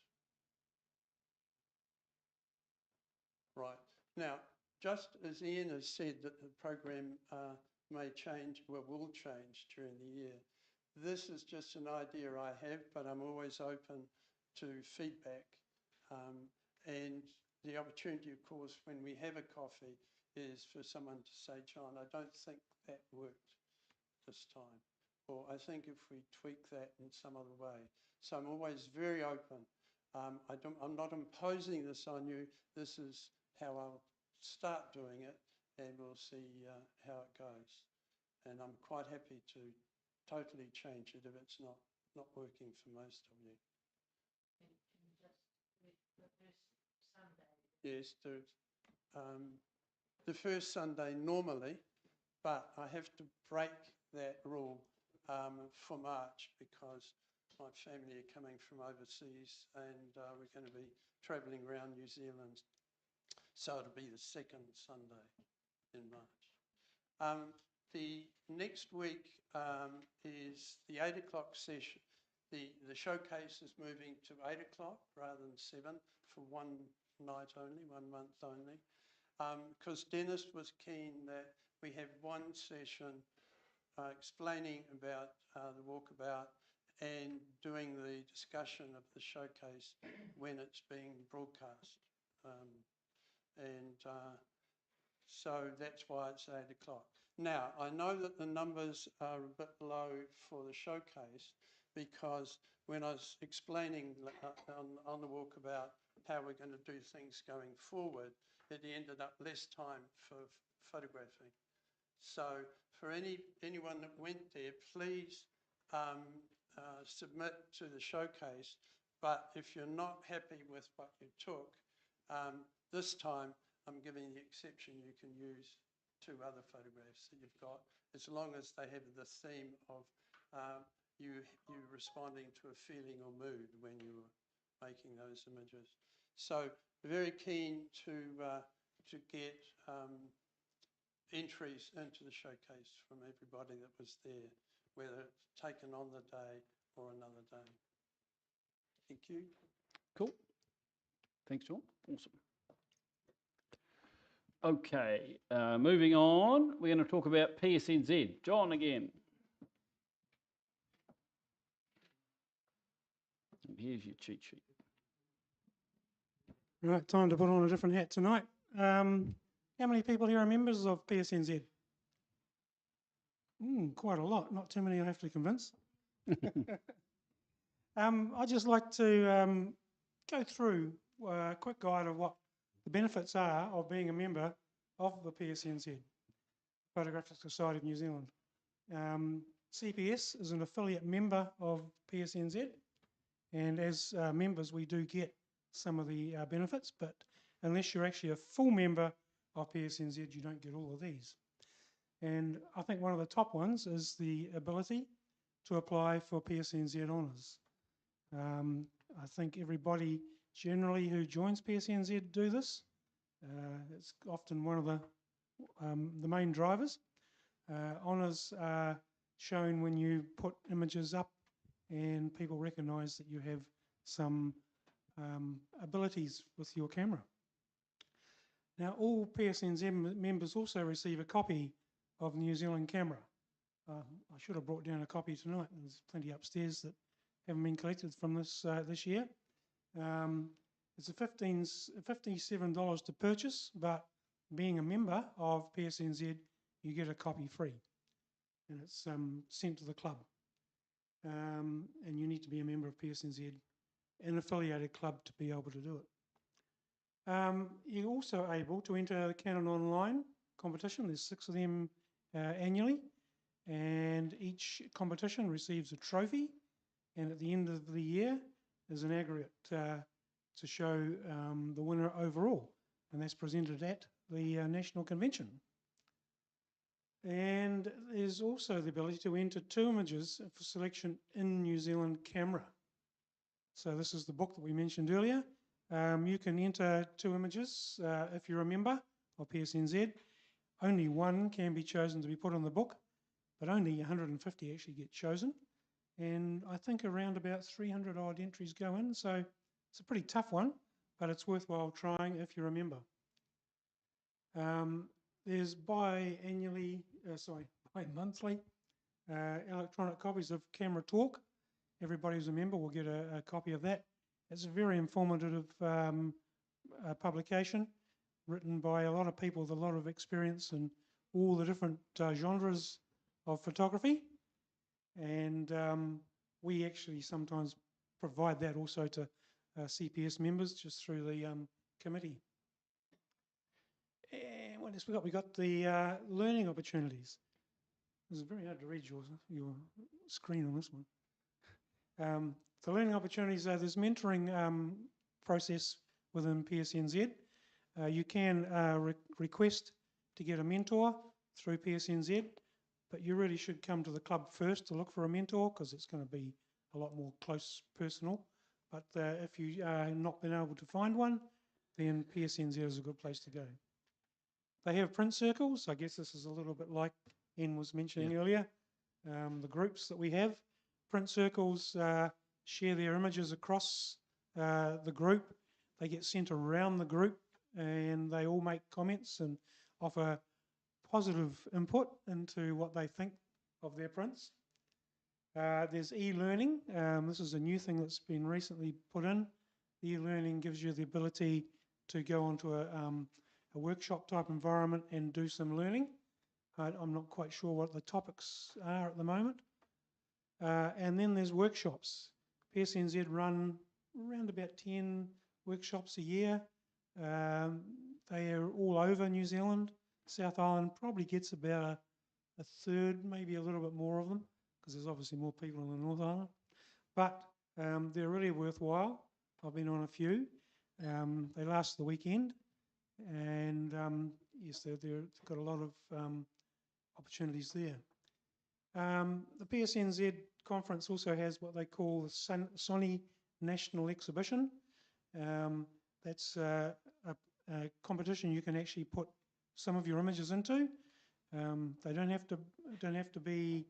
Right. Now, just as Ian has said that the program may change, well, will change during the year, This is just an idea I have, but I'm always open to feedback. And the opportunity, of course, when we have a coffee is for someone to say, John, I don't think that worked this time. Or I think if we tweak that in some other way. So I'm always very open. I'm not imposing this on you. This is how I'll start doing it, and we'll see how it goes. And I'm quite happy to totally change it if it's not working for most of you. Yes, the first Sunday normally, but I have to break that rule for March because my family are coming from overseas and we're going to be travelling around New Zealand. So it'll be the second Sunday in March. The next week is the 8 o'clock session. The showcase is moving to 8 o'clock rather than 7 for one night only, 1 month only. Because Dennis was keen that we have one session explaining about the walkabout and doing the discussion of the showcase when it's being broadcast. So that's why it's 8 o'clock. Now, I know that the numbers are a bit low for the showcase because when I was explaining on the walkabout how we're going to do things going forward, it ended up less time for photographing. So for anyone that went there, please submit to the showcase. But if you're not happy with what you took, this time I'm giving the exception you can use 2 other photographs that you've got, as long as they have the theme of you responding to a feeling or mood when you were making those images. So very keen to get entries into the showcase from everybody that was there, whether it's taken on the day or another day. Thank you. Cool. Thanks, John. Awesome. Okay, moving on, we're going to talk about PSNZ. John again. Here's your cheat sheet. Right, time to put on a different hat tonight. How many people here are members of PSNZ? Quite a lot, not too many I have to convince. I'd just like to go through a quick guide of what the benefits are of being a member of the PSNZ, Photographic Society of New Zealand. CPS is an affiliate member of PSNZ, and as members we do get some of the benefits, but unless you're actually a full member of PSNZ, you don't get all of these. And I think one of the top ones is the ability to apply for PSNZ honours. I think everybody generally who joins PSNZ do this. It's often one of the main drivers. Honours are shown when you put images up and people recognise that you have some abilities with your camera. Now, all PSNZ members also receive a copy of the New Zealand camera. I should have brought down a copy tonight. There's plenty upstairs that haven't been collected from this this year. It's $57 to purchase, but being a member of PSNZ, you get a copy free, and it's sent to the club. And you need to be a member of PSNZ, an affiliated club, to be able to do it. You're also able to enter the Canon Online competition. There's 6 of them annually, and each competition receives a trophy, and at the end of the year there's an aggregate to show the winner overall, and that's presented at the National Convention. And there's also the ability to enter 2 images for selection in New Zealand camera. So this is the book that we mentioned earlier. You can enter 2 images if you're a member of PSNZ. Only 1 can be chosen to be put on the book, but only 150 actually get chosen. And I think around about 300 odd entries go in, so it's a pretty tough one, but it's worthwhile trying if you're a member. There's bi-monthly electronic copies of Camera Talk. Everybody who's a member will get a copy of that. It's a very informative publication written by a lot of people with a lot of experience in all the different genres of photography. And we actually sometimes provide that also to CPS members just through the committee. And what else we got? We got the learning opportunities. It's very hard to read your screen on this one. The learning opportunities, there's mentoring process within PSNZ. You can request to get a mentor through PSNZ, but you really should come to the club first to look for a mentor because it's going to be a lot more close personal. But if you have not been able to find one, then PSNZ is a good place to go. They have print circles. I guess this is a little bit like Ian was mentioning earlier. The groups that we have, print circles share their images across the group. They get sent around the group and they all make comments and offer positive input into what they think of their prints. There's e-learning. This is a new thing that's been recently put in. E-learning gives you the ability to go onto a workshop type environment and do some learning. I'm not quite sure what the topics are at the moment. And then there's workshops. PSNZ run around about 10 workshops a year. They are all over New Zealand. South Island probably gets about a third, maybe a little bit more of them, because there's obviously more people in the North Island. But they're really worthwhile. I've been on a few. They last the weekend. And yes, they've got a lot of opportunities there. The PSNZ conference also has what they call the Sony National Exhibition. That's a competition you can actually put some of your images into. They don't have to be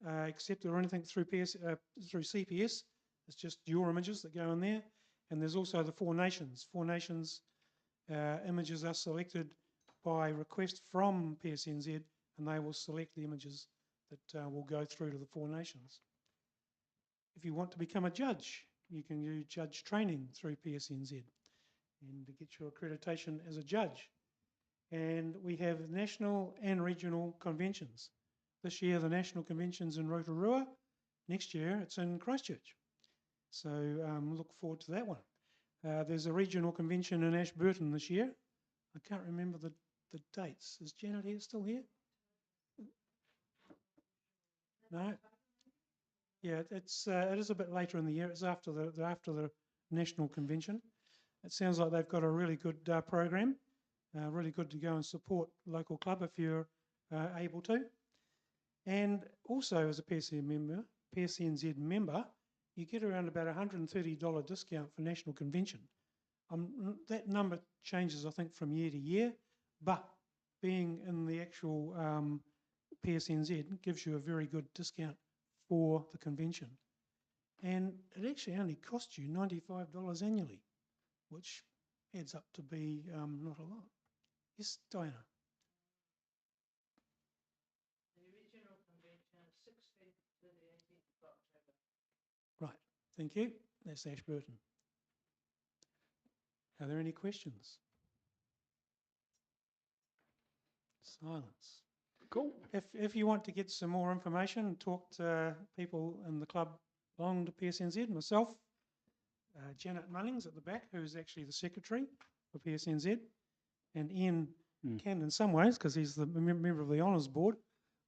accepted or anything through CPS. It's just your images that go in there. And there's also the Four Nations. Four Nations images are selected by request from PSNZ, and they will select the images that will go through to the Four Nations. If you want to become a judge, you can do judge training through PSNZ and to get your accreditation as a judge. And we have national and regional conventions. This year, the national convention's in Rotorua. Next year, it's in Christchurch. So look forward to that one. There's a regional convention in Ashburton this year. I can't remember the dates. Is Janet here still here? No. Yeah, it is a bit later in the year. It's after the national convention. It sounds like they've got a really good program. Really good to go and support local club if you're able to. And also as a PSNZ member, you get around about $130 discount for national convention. That number changes, I think, from year to year, but being in the actual PSNZ gives you a very good discount for the convention. And it actually only costs you $95 annually, which adds up to be not a lot. Yes, Diana? The original convention is 16th to the 18th of October. Right, thank you. That's Ashburton. Are there any questions? Silence. Cool. If you want to get some more information, talk to people in the club belonging to PSNZ, myself, Janet Mullings at the back, who's actually the secretary for PSNZ, and Ian can in some ways, because he's the member of the honours board.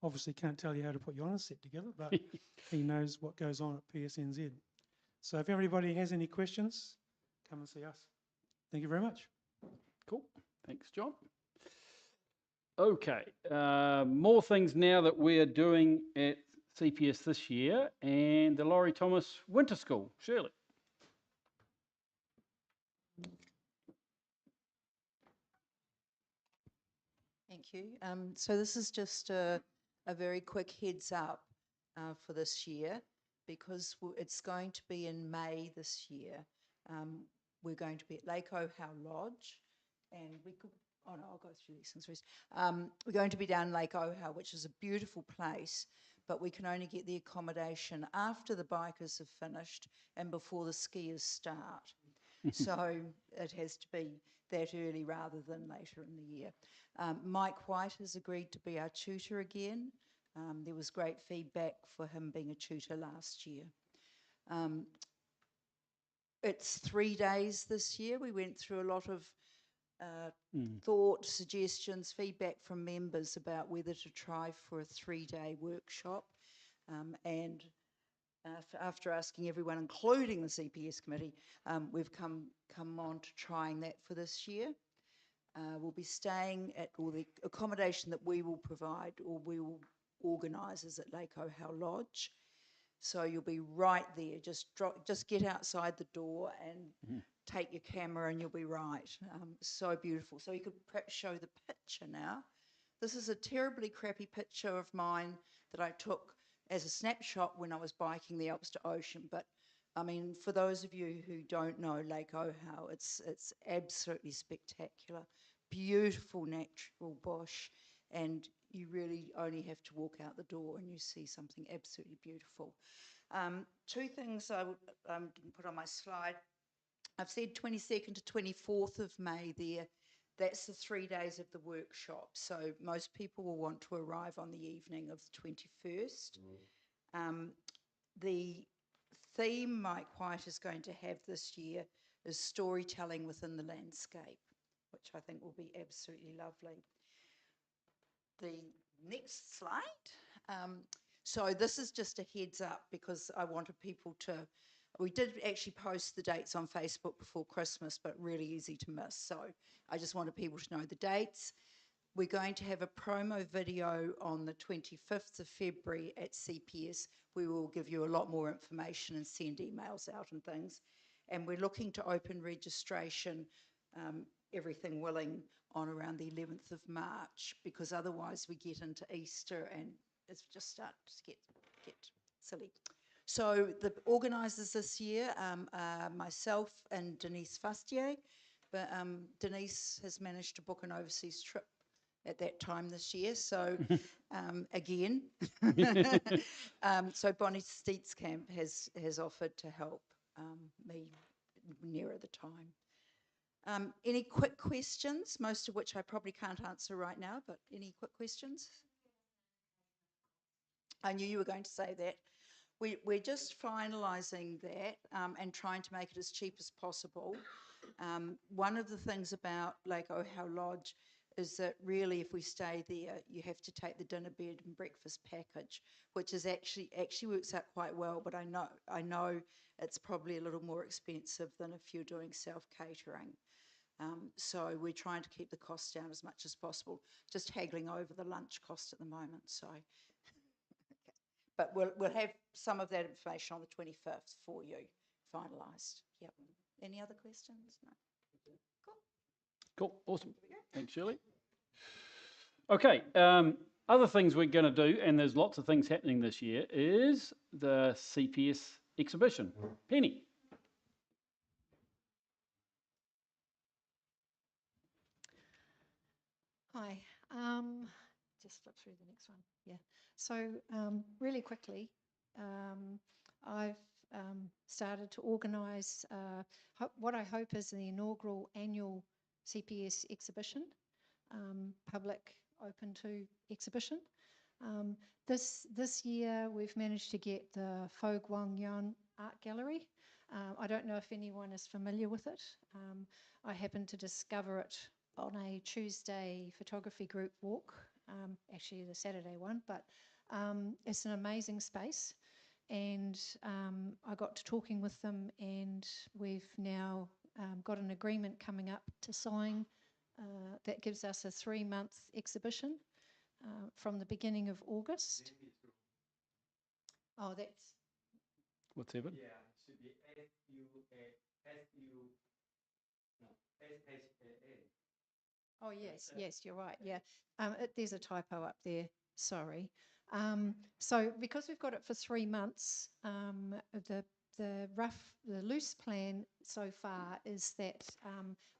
Obviously can't tell you how to put your honours set together, but he knows what goes on at PSNZ. So if everybody has any questions, come and see us. Thank you very much. Cool. Thanks, John. Okay, more things now that we're doing at CPS this year, and the Laurie Thomas Winter School. Shirley. Thank you. So this is just a very quick heads up for this year, because it's going to be in May this year. We're going to be at Lake Ohau Lodge, and we could, oh no, I'll go through these things first. We're going to be down Lake Ohau, which is a beautiful place, but we can only get the accommodation after the bikers have finished and before the skiers start. So it has to be that early rather than later in the year. Mike White has agreed to be our tutor again. There was great feedback for him being a tutor last year. It's 3 days this year. We went through a lot of thought, suggestions, feedback from members about whether to try for a 3-day workshop. And after asking everyone, including the CPS committee, we've come on to trying that for this year. We'll be staying at, or the accommodation that we will provide or we will organise is at Lake Ohau Lodge. So you'll be right there, just get outside the door and take your camera and you'll be right. So beautiful. So you could perhaps show the picture now. This is a terribly crappy picture of mine that I took as a snapshot when I was biking the Alps to Ocean. But I mean, for those of you who don't know Lake Ohau, it's absolutely spectacular. Beautiful natural bush, and you really only have to walk out the door and you see something absolutely beautiful. 2 things I didn't put on my slide. I've said 22nd to 24th of May there. That's the 3 days of the workshop. So most people will want to arrive on the evening of the 21st. The theme Mike White is going to have this year is storytelling within the landscape, which I think will be absolutely lovely. The next slide. So this is just a heads up because I wanted people to, we did actually post the dates on Facebook before Christmas, but really easy to miss. So I just wanted people to know the dates. We're going to have a promo video on the 25th of February at CPS. We will give you a lot more information and send emails out and things. And we're looking to open registration, everything willing, on around the 11th of March, because otherwise we get into Easter and it's just starting to get silly. So the organisers this year are myself and Denise Fustier, but Denise has managed to book an overseas trip at that time this year, so again. So Bonnie Steetskamp has offered to help me nearer the time. Any quick questions, most of which I probably can't answer right now, but any quick questions? I knew you were going to say that. We're just finalising that and trying to make it as cheap as possible. One of the things about Lake Ohau Lodge is that really if we stay there, you have to take the dinner, bed and breakfast package, which is actually works out quite well, but I know it's probably a little more expensive than if you're doing self-catering. So we're trying to keep the costs down as much as possible, just haggling over the lunch cost at the moment. So, but we'll have some of that information on the 25th for you, finalised. Yep. Any other questions? No. Cool, awesome. Thanks, Shirley. Okay, other things we're going to do, and there's lots of things happening this year, is the CPS exhibition. Penny. Hi. Just flip through the next one. Yeah. So really quickly, I've started to organise what I hope is the inaugural annual CPS exhibition, public open to exhibition. This year we've managed to get the Fo Guang Yuan Art Gallery. I don't know if anyone is familiar with it. I happened to discover it on a Tuesday photography group walk, actually the Saturday one, but it's an amazing space. And I got to talking with them, and we've now got an agreement coming up to sign that gives us a 3-month exhibition from the beginning of August. Oh, that's... What's Evan? Yeah, it should be S-U-A-S-U, no, S-H-A-N. Oh, yes, yes, you're right, yeah. There's a typo up there, sorry. So because we've got it for 3 months, the loose plan so far is that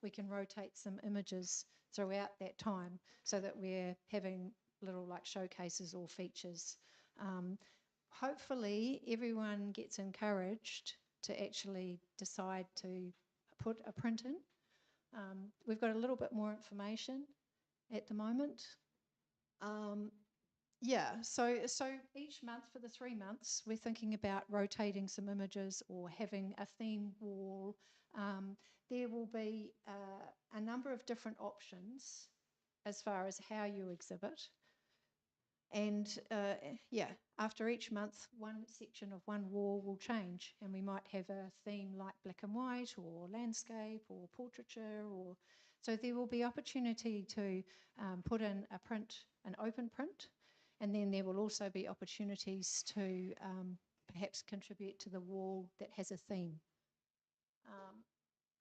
we can rotate some images throughout that time so that we're having little like showcases or features Hopefully, everyone gets encouraged to actually decide to put a print in. We've got a little bit more information at the moment. Yeah, so each month for the 3 months, we're thinking about rotating some images or having a theme wall. There will be a number of different options as far as how you exhibit. And yeah, after each month, one section of one wall will change, and we might have a theme like black and white or landscape or portraiture, or so there will be opportunity to put in a print, an open print, and then there will also be opportunities to perhaps contribute to the wall that has a theme.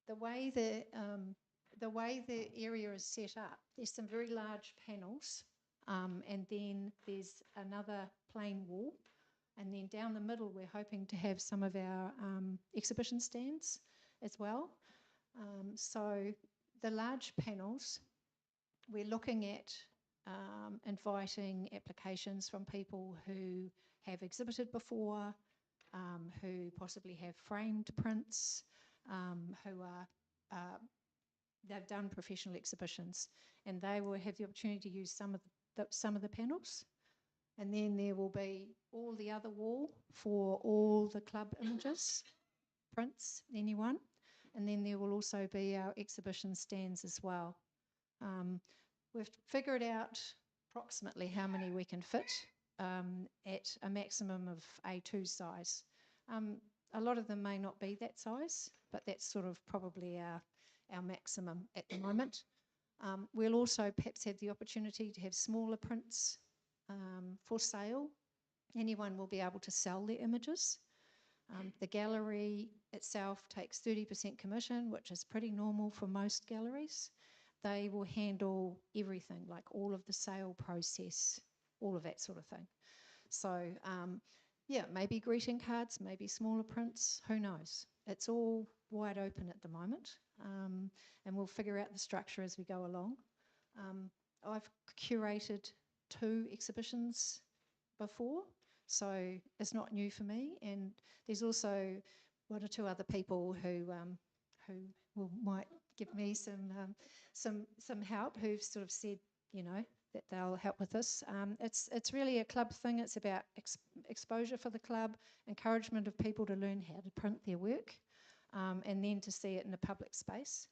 The way the area is set up, there's some very large panels. And then there's another plain wall. And then down the middle, we're hoping to have some of our exhibition stands as well. So the large panels, we're looking at inviting applications from people who have exhibited before, who possibly have framed prints, who are they've done professional exhibitions, and they will have the opportunity to use some of the panels. And then there will be all the other wall for all the club images, prints, anyone. And then there will also be our exhibition stands as well. We've figured out approximately how many we can fit at a maximum of A2 size. A lot of them may not be that size, but that's sort of probably our maximum at the moment. We'll also perhaps have the opportunity to have smaller prints for sale. Anyone will be able to sell their images. The gallery itself takes 30% commission, which is pretty normal for most galleries. They will handle everything, like all of the sale process, all of that sort of thing. So, yeah, maybe greeting cards, maybe smaller prints, who knows? It's all wide open at the moment, and we'll figure out the structure as we go along. I've curated 2 exhibitions before, so it's not new for me, and there's also 1 or 2 other people who might give me some help, who've sort of said, you know, that they'll help with this. It's really a club thing. It's about exposure for the club, encouragement of people to learn how to print their work, and then to see it in a public space.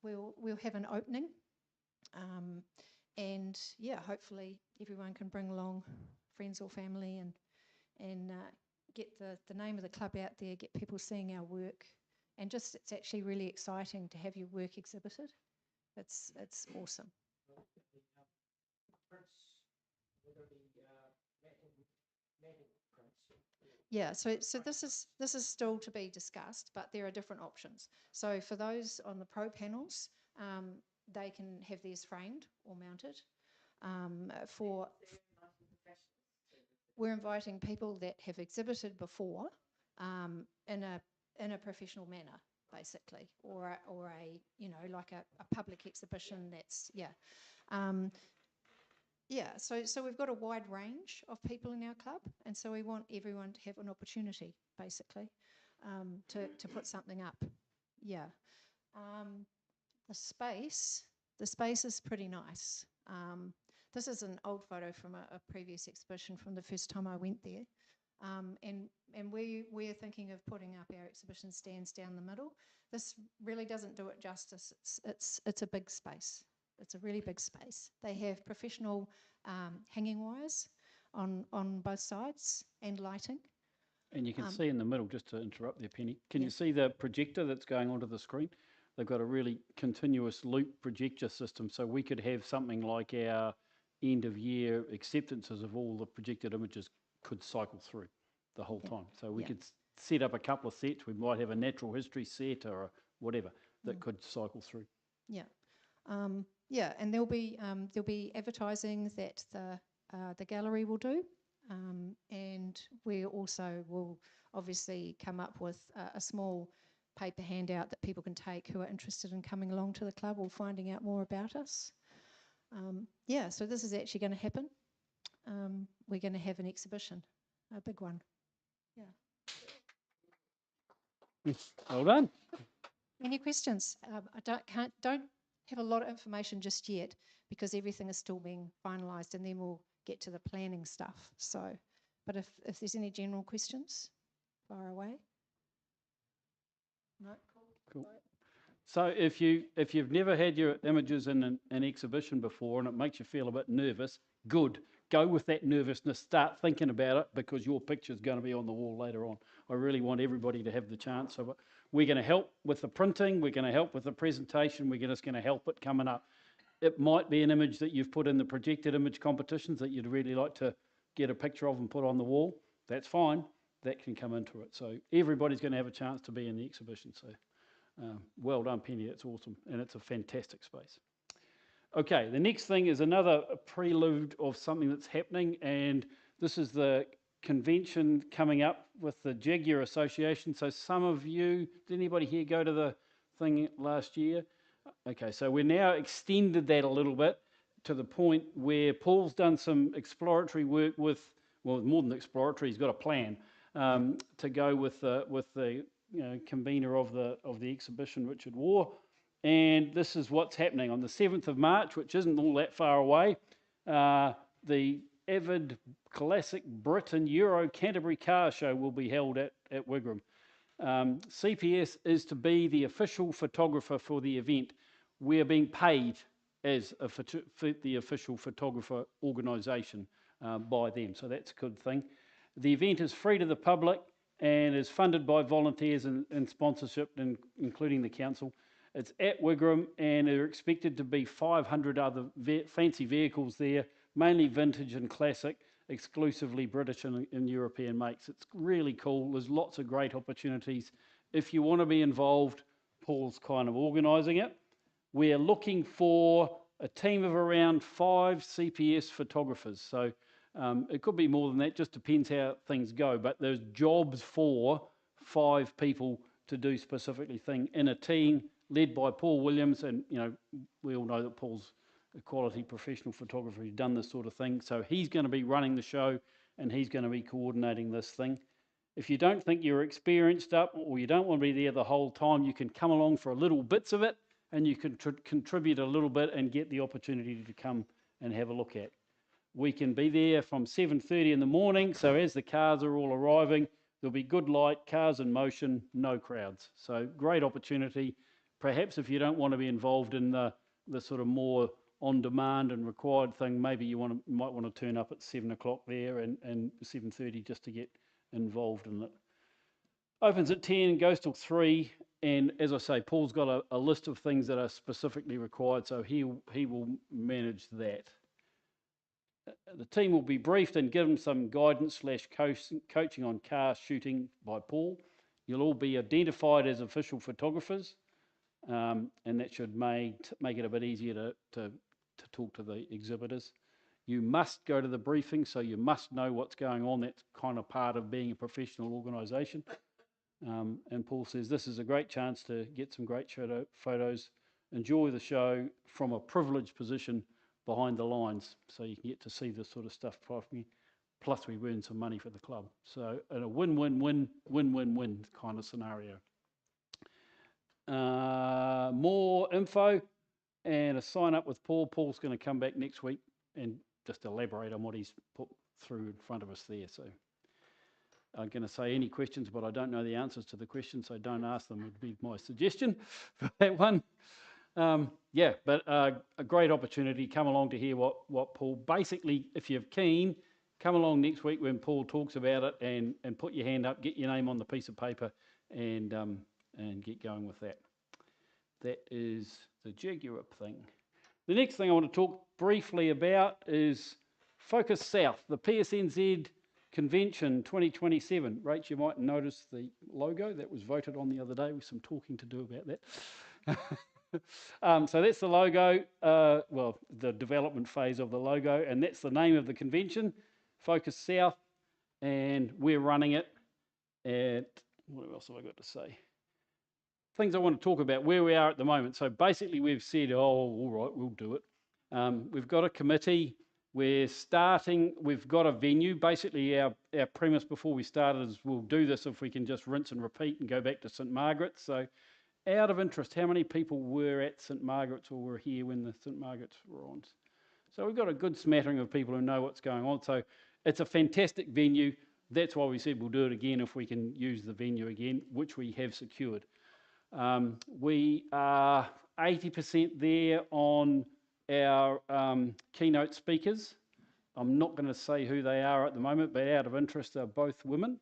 We'll have an opening, and yeah, hopefully everyone can bring along friends or family and get the name of the club out there, get people seeing our work, and just it's actually really exciting to have your work exhibited. It's awesome. Yeah, so this is still to be discussed, but there are different options. So for those on the pro panels, they can have theirs framed or mounted. We're inviting people that have exhibited before in a professional manner, basically, or a you know, like a public exhibition. That's yeah, so we've got a wide range of people in our club, and so we want everyone to have an opportunity, basically, to put something up. Yeah, the space is pretty nice. This is an old photo from a previous exhibition from the first time I went there, and we're thinking of putting up our exhibition stands down the middle. This really doesn't do it justice. It's a big space. It's a really big space. They have professional hanging wires on both sides and lighting. And you can see in the middle, just to interrupt there, Penny, can you see the projector that's going onto the screen? They've got a really continuous loop projector system, so we could have something like our end of year acceptances of all the projected images could cycle through the whole time. So we could set up a couple of sets. We might have a natural history set or whatever that could cycle through. Yeah. Yeah, and there'll be advertising that the gallery will do, and we also will obviously come up with a small paper handout that people can take who are interested in coming along to the club or finding out more about us. Yeah, so this is actually going to happen. we're going to have an exhibition, a big one. Yeah. Well done. Any questions? I don't have a lot of information just yet because everything is still being finalised, and then we'll get to the planning stuff. So, but if there's any general questions, fire away. No, Cool. So if you've never had your images in an exhibition before and it makes you feel a bit nervous, good. Go with that nervousness. Start thinking about it because your picture's going to be on the wall later on. I really want everybody to have the chance of it. We're going to help with the printing. We're going to help with the presentation. We're just going to help it coming up. It might be an image that you've put in the projected image competitions that you'd really like to get a picture of and put on the wall. That's fine. That can come into it. So everybody's going to have a chance to be in the exhibition. So well done, Penny. That's awesome. And it's a fantastic space. Okay, the next thing is another prelude of something that's happening. And this is the convention coming up with the Jaguar Association. So some of you, did anybody here go to the thing last year? Okay, so we're now extended that a little bit to the point where Paul's done some exploratory work with, well, more than exploratory, he's got a plan to go with the convener of the exhibition, Richard Waugh. And this is what's happening on the 7th of March, which isn't all that far away. The Avid Classic Britain Euro Canterbury Car Show will be held at Wigram. CPS is to be the official photographer for the event. We are being paid as the official photographer organisation by them, so that's a good thing. The event is free to the public and is funded by volunteers and sponsorship, including the council. It's at Wigram, and there are expected to be 500 other fancy vehicles there, mainly vintage and classic, exclusively British and European makes. It's really cool. There's lots of great opportunities. If you want to be involved, Paul's kind of organising it. We're looking for a team of around 5 CPS photographers. So it could be more than that, just depends how things go. But there's jobs for 5 people to do specifically thing in a team led by Paul Williams. And, we all know that Paul's a quality professional photographer who's done this sort of thing. So he's going to be running the show and he's going to be coordinating this thing. If you don't think you're experienced up or you don't want to be there the whole time, you can come along for a little bits of it and you can contribute a little bit and get the opportunity to come and have a look at. We can be there from 7:30 in the morning, so as the cars are all arriving, there'll be good light, cars in motion, no crowds. So great opportunity. Perhaps if you don't want to be involved in the sort of more on-demand and required thing, maybe you might want to turn up at 7 o'clock there and 7:30 just to get involved in it. Opens at 10, goes till 3, and as I say, Paul's got a list of things that are specifically required, so he will manage that. The team will be briefed and given some guidance / coaching on car shooting by Paul. You'll all be identified as official photographers, and that should make it a bit easier to talk to the exhibitors. You must go to the briefing, so you must know what's going on. That's kind of part of being a professional organisation. And Paul says this is a great chance to get some great photos, enjoy the show from a privileged position behind the lines, so you can get to see this sort of stuff properly. Plus, we earn some money for the club. So, a win-win-win kind of scenario. More info and a sign up with Paul. Paul's going to come back next week and just elaborate on what he's put through in front of us there. So, I'm going to say any questions, but I don't know the answers to the questions, so don't ask them, would be my suggestion for that one. But a great opportunity. Come along to hear what Paul, basically, if you're keen, come along next week when Paul talks about it and put your hand up, get your name on the piece of paper and get going with that. That is the Jaguar thing. The next thing I want to talk briefly about is Focus South, the PSNZ Convention 2027. Rach, you might notice the logo that was voted on the other day with some talking to do about that. So that's the logo, the development phase of the logo, and that's the name of the convention, Focus South, and we're running it at, what else have I got to say? Things I want to talk about, where we are at the moment. So basically we've said, all right, we'll do it. We've got a committee. We've got a venue. Basically, our premise before we started is we'll do this if we can just rinse and repeat and go back to St Margaret's. So out of interest, how many people were at St Margaret's or were here when the St Margaret's were on? So we've got a good smattering of people who know what's going on. So it's a fantastic venue. That's why we said we'll do it again if we can use the venue again, which we have secured. We are 80% there on our keynote speakers. I'm not going to say who they are at the moment, but out of interest, they're both women,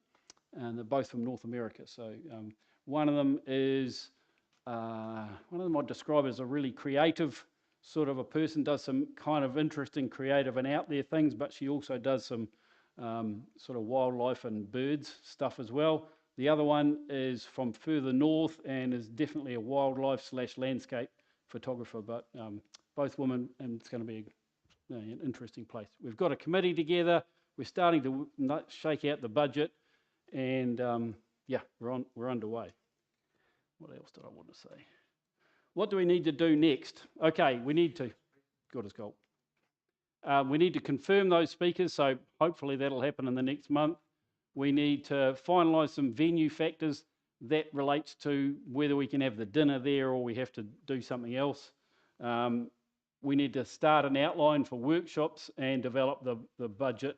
and they're both from North America. So one of them I'd describe as a really creative sort of a person, does some kind of interesting, creative and out there things, but she also does some sort of wildlife and birds stuff as well. The other one is from further north and is definitely a wildlife / landscape photographer, but both women, and it's going to be an interesting place. We've got a committee together. We're starting to shake out the budget, and yeah, we're underway. What else did I want to say? What do we need to do next? Okay, we need to, good as gold. We need to confirm those speakers, so hopefully that'll happen in the next month. We need to finalise some venue factors that relates to whether we can have the dinner there or we have to do something else. We need to start an outline for workshops and develop the budget.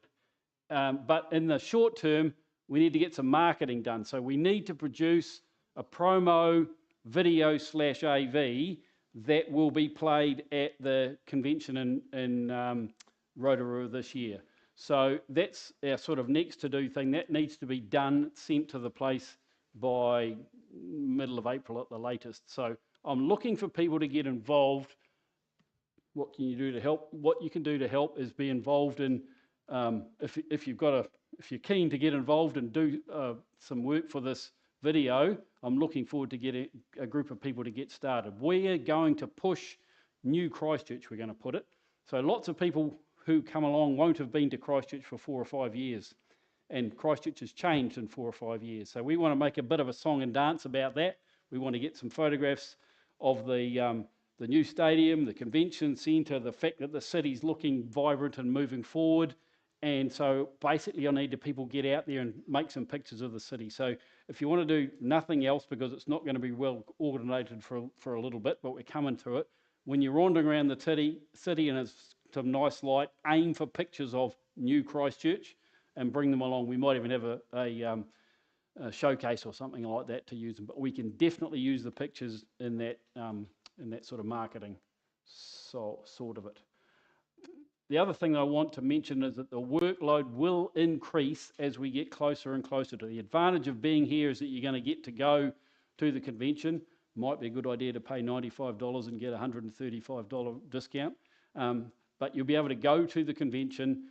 But in the short term, we need to get some marketing done. So we need to produce a promo video / AV that will be played at the convention in Rotorua this year. So that's our sort of next to-do thing. That needs to be done, sent to the place by middle of April at the latest. So I'm looking for people to get involved. What can you do to help? What you can do to help is be involved in, if you're keen to get involved and do some work for this video, I'm looking forward to getting a group of people to get started. We're going to push New Christchurch, we're going to put it. So lots of people who come along won't have been to Christchurch for 4 or 5 years, and Christchurch has changed in 4 or 5 years. So we want to make a bit of a song and dance about that. We want to get some photographs of the new stadium, the convention centre, the fact that the city's looking vibrant and moving forward. And so basically I need the people get out there and make some pictures of the city. So if you want to do nothing else, because it's not going to be well coordinated for a little bit, but we're coming to it, when you're wandering around the city and it's some nice light, aim for pictures of New Christchurch and bring them along. We might even have a showcase or something like that to use them, but we can definitely use the pictures in that sort of marketing sort of it. The other thing I want to mention is that the workload will increase as we get closer and closer to the advantage of being here is that you're going to get to go to the convention. Might be a good idea to pay $95 and get a $135 discount, but you'll be able to go to the convention,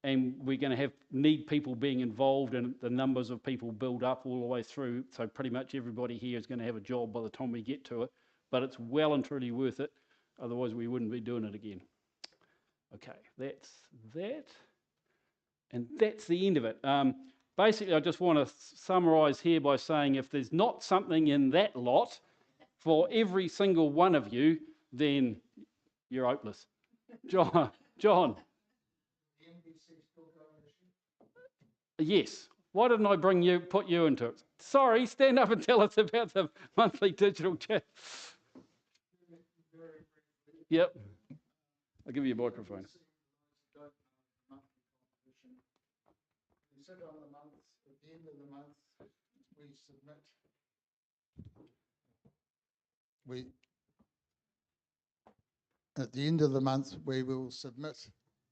and we're going to need people being involved, and the numbers of people build up all the way through. So pretty much everybody here is going to have a job by the time we get to it, but it's well and truly worth it. Otherwise, we wouldn't be doing it again. Okay, that's that. And that's the end of it. Basically, I just want to summarise here by saying if there's not something in that lot for every single one of you, then you're hopeless. John. Yes. Why didn't I put you into it? Sorry, stand up and tell us about the monthly digital chat. Yep. I'll give you a microphone. We sit on the month, at the end of the month, we submit. At the end of the month, we will submit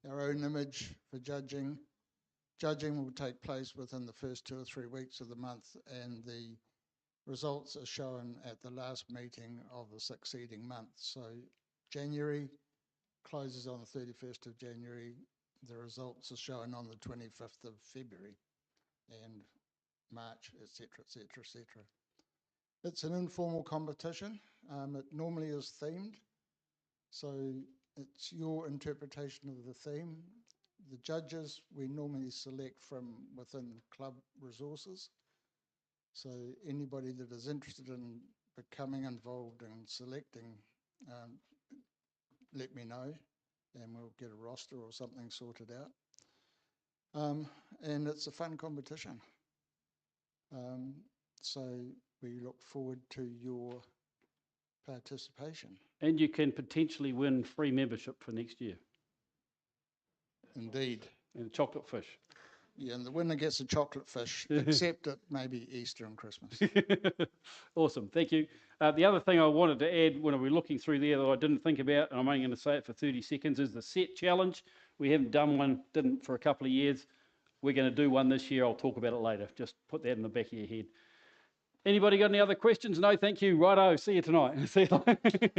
our own image for judging. Judging will take place within the first 2 or 3 weeks of the month, and the results are shown at the last meeting of the succeeding month. So January closes on the 31st of January. The results are shown on the 25th of February and March, etc., etc., etc. It's an informal competition. It normally is themed. So it's your interpretation of the theme. The judges we normally select from within club resources. So anybody that is interested in becoming involved in selecting, let me know. and we'll get a roster or something sorted out. And it's a fun competition. So we look forward to your participation. And you can potentially win free membership for next year. Indeed. And a chocolate fish. Yeah, and the winner gets a chocolate fish, except at maybe Easter and Christmas. Awesome, thank you. The other thing I wanted to add when we were looking through there that I didn't think about, and I'm only going to say it for 30 seconds, is the set challenge. We haven't done one, didn't for a couple of years. We're going to do one this year. I'll talk about it later. Just put that in the back of your head. Anybody got any other questions? No, thank you. Righto, see you tonight. See you later.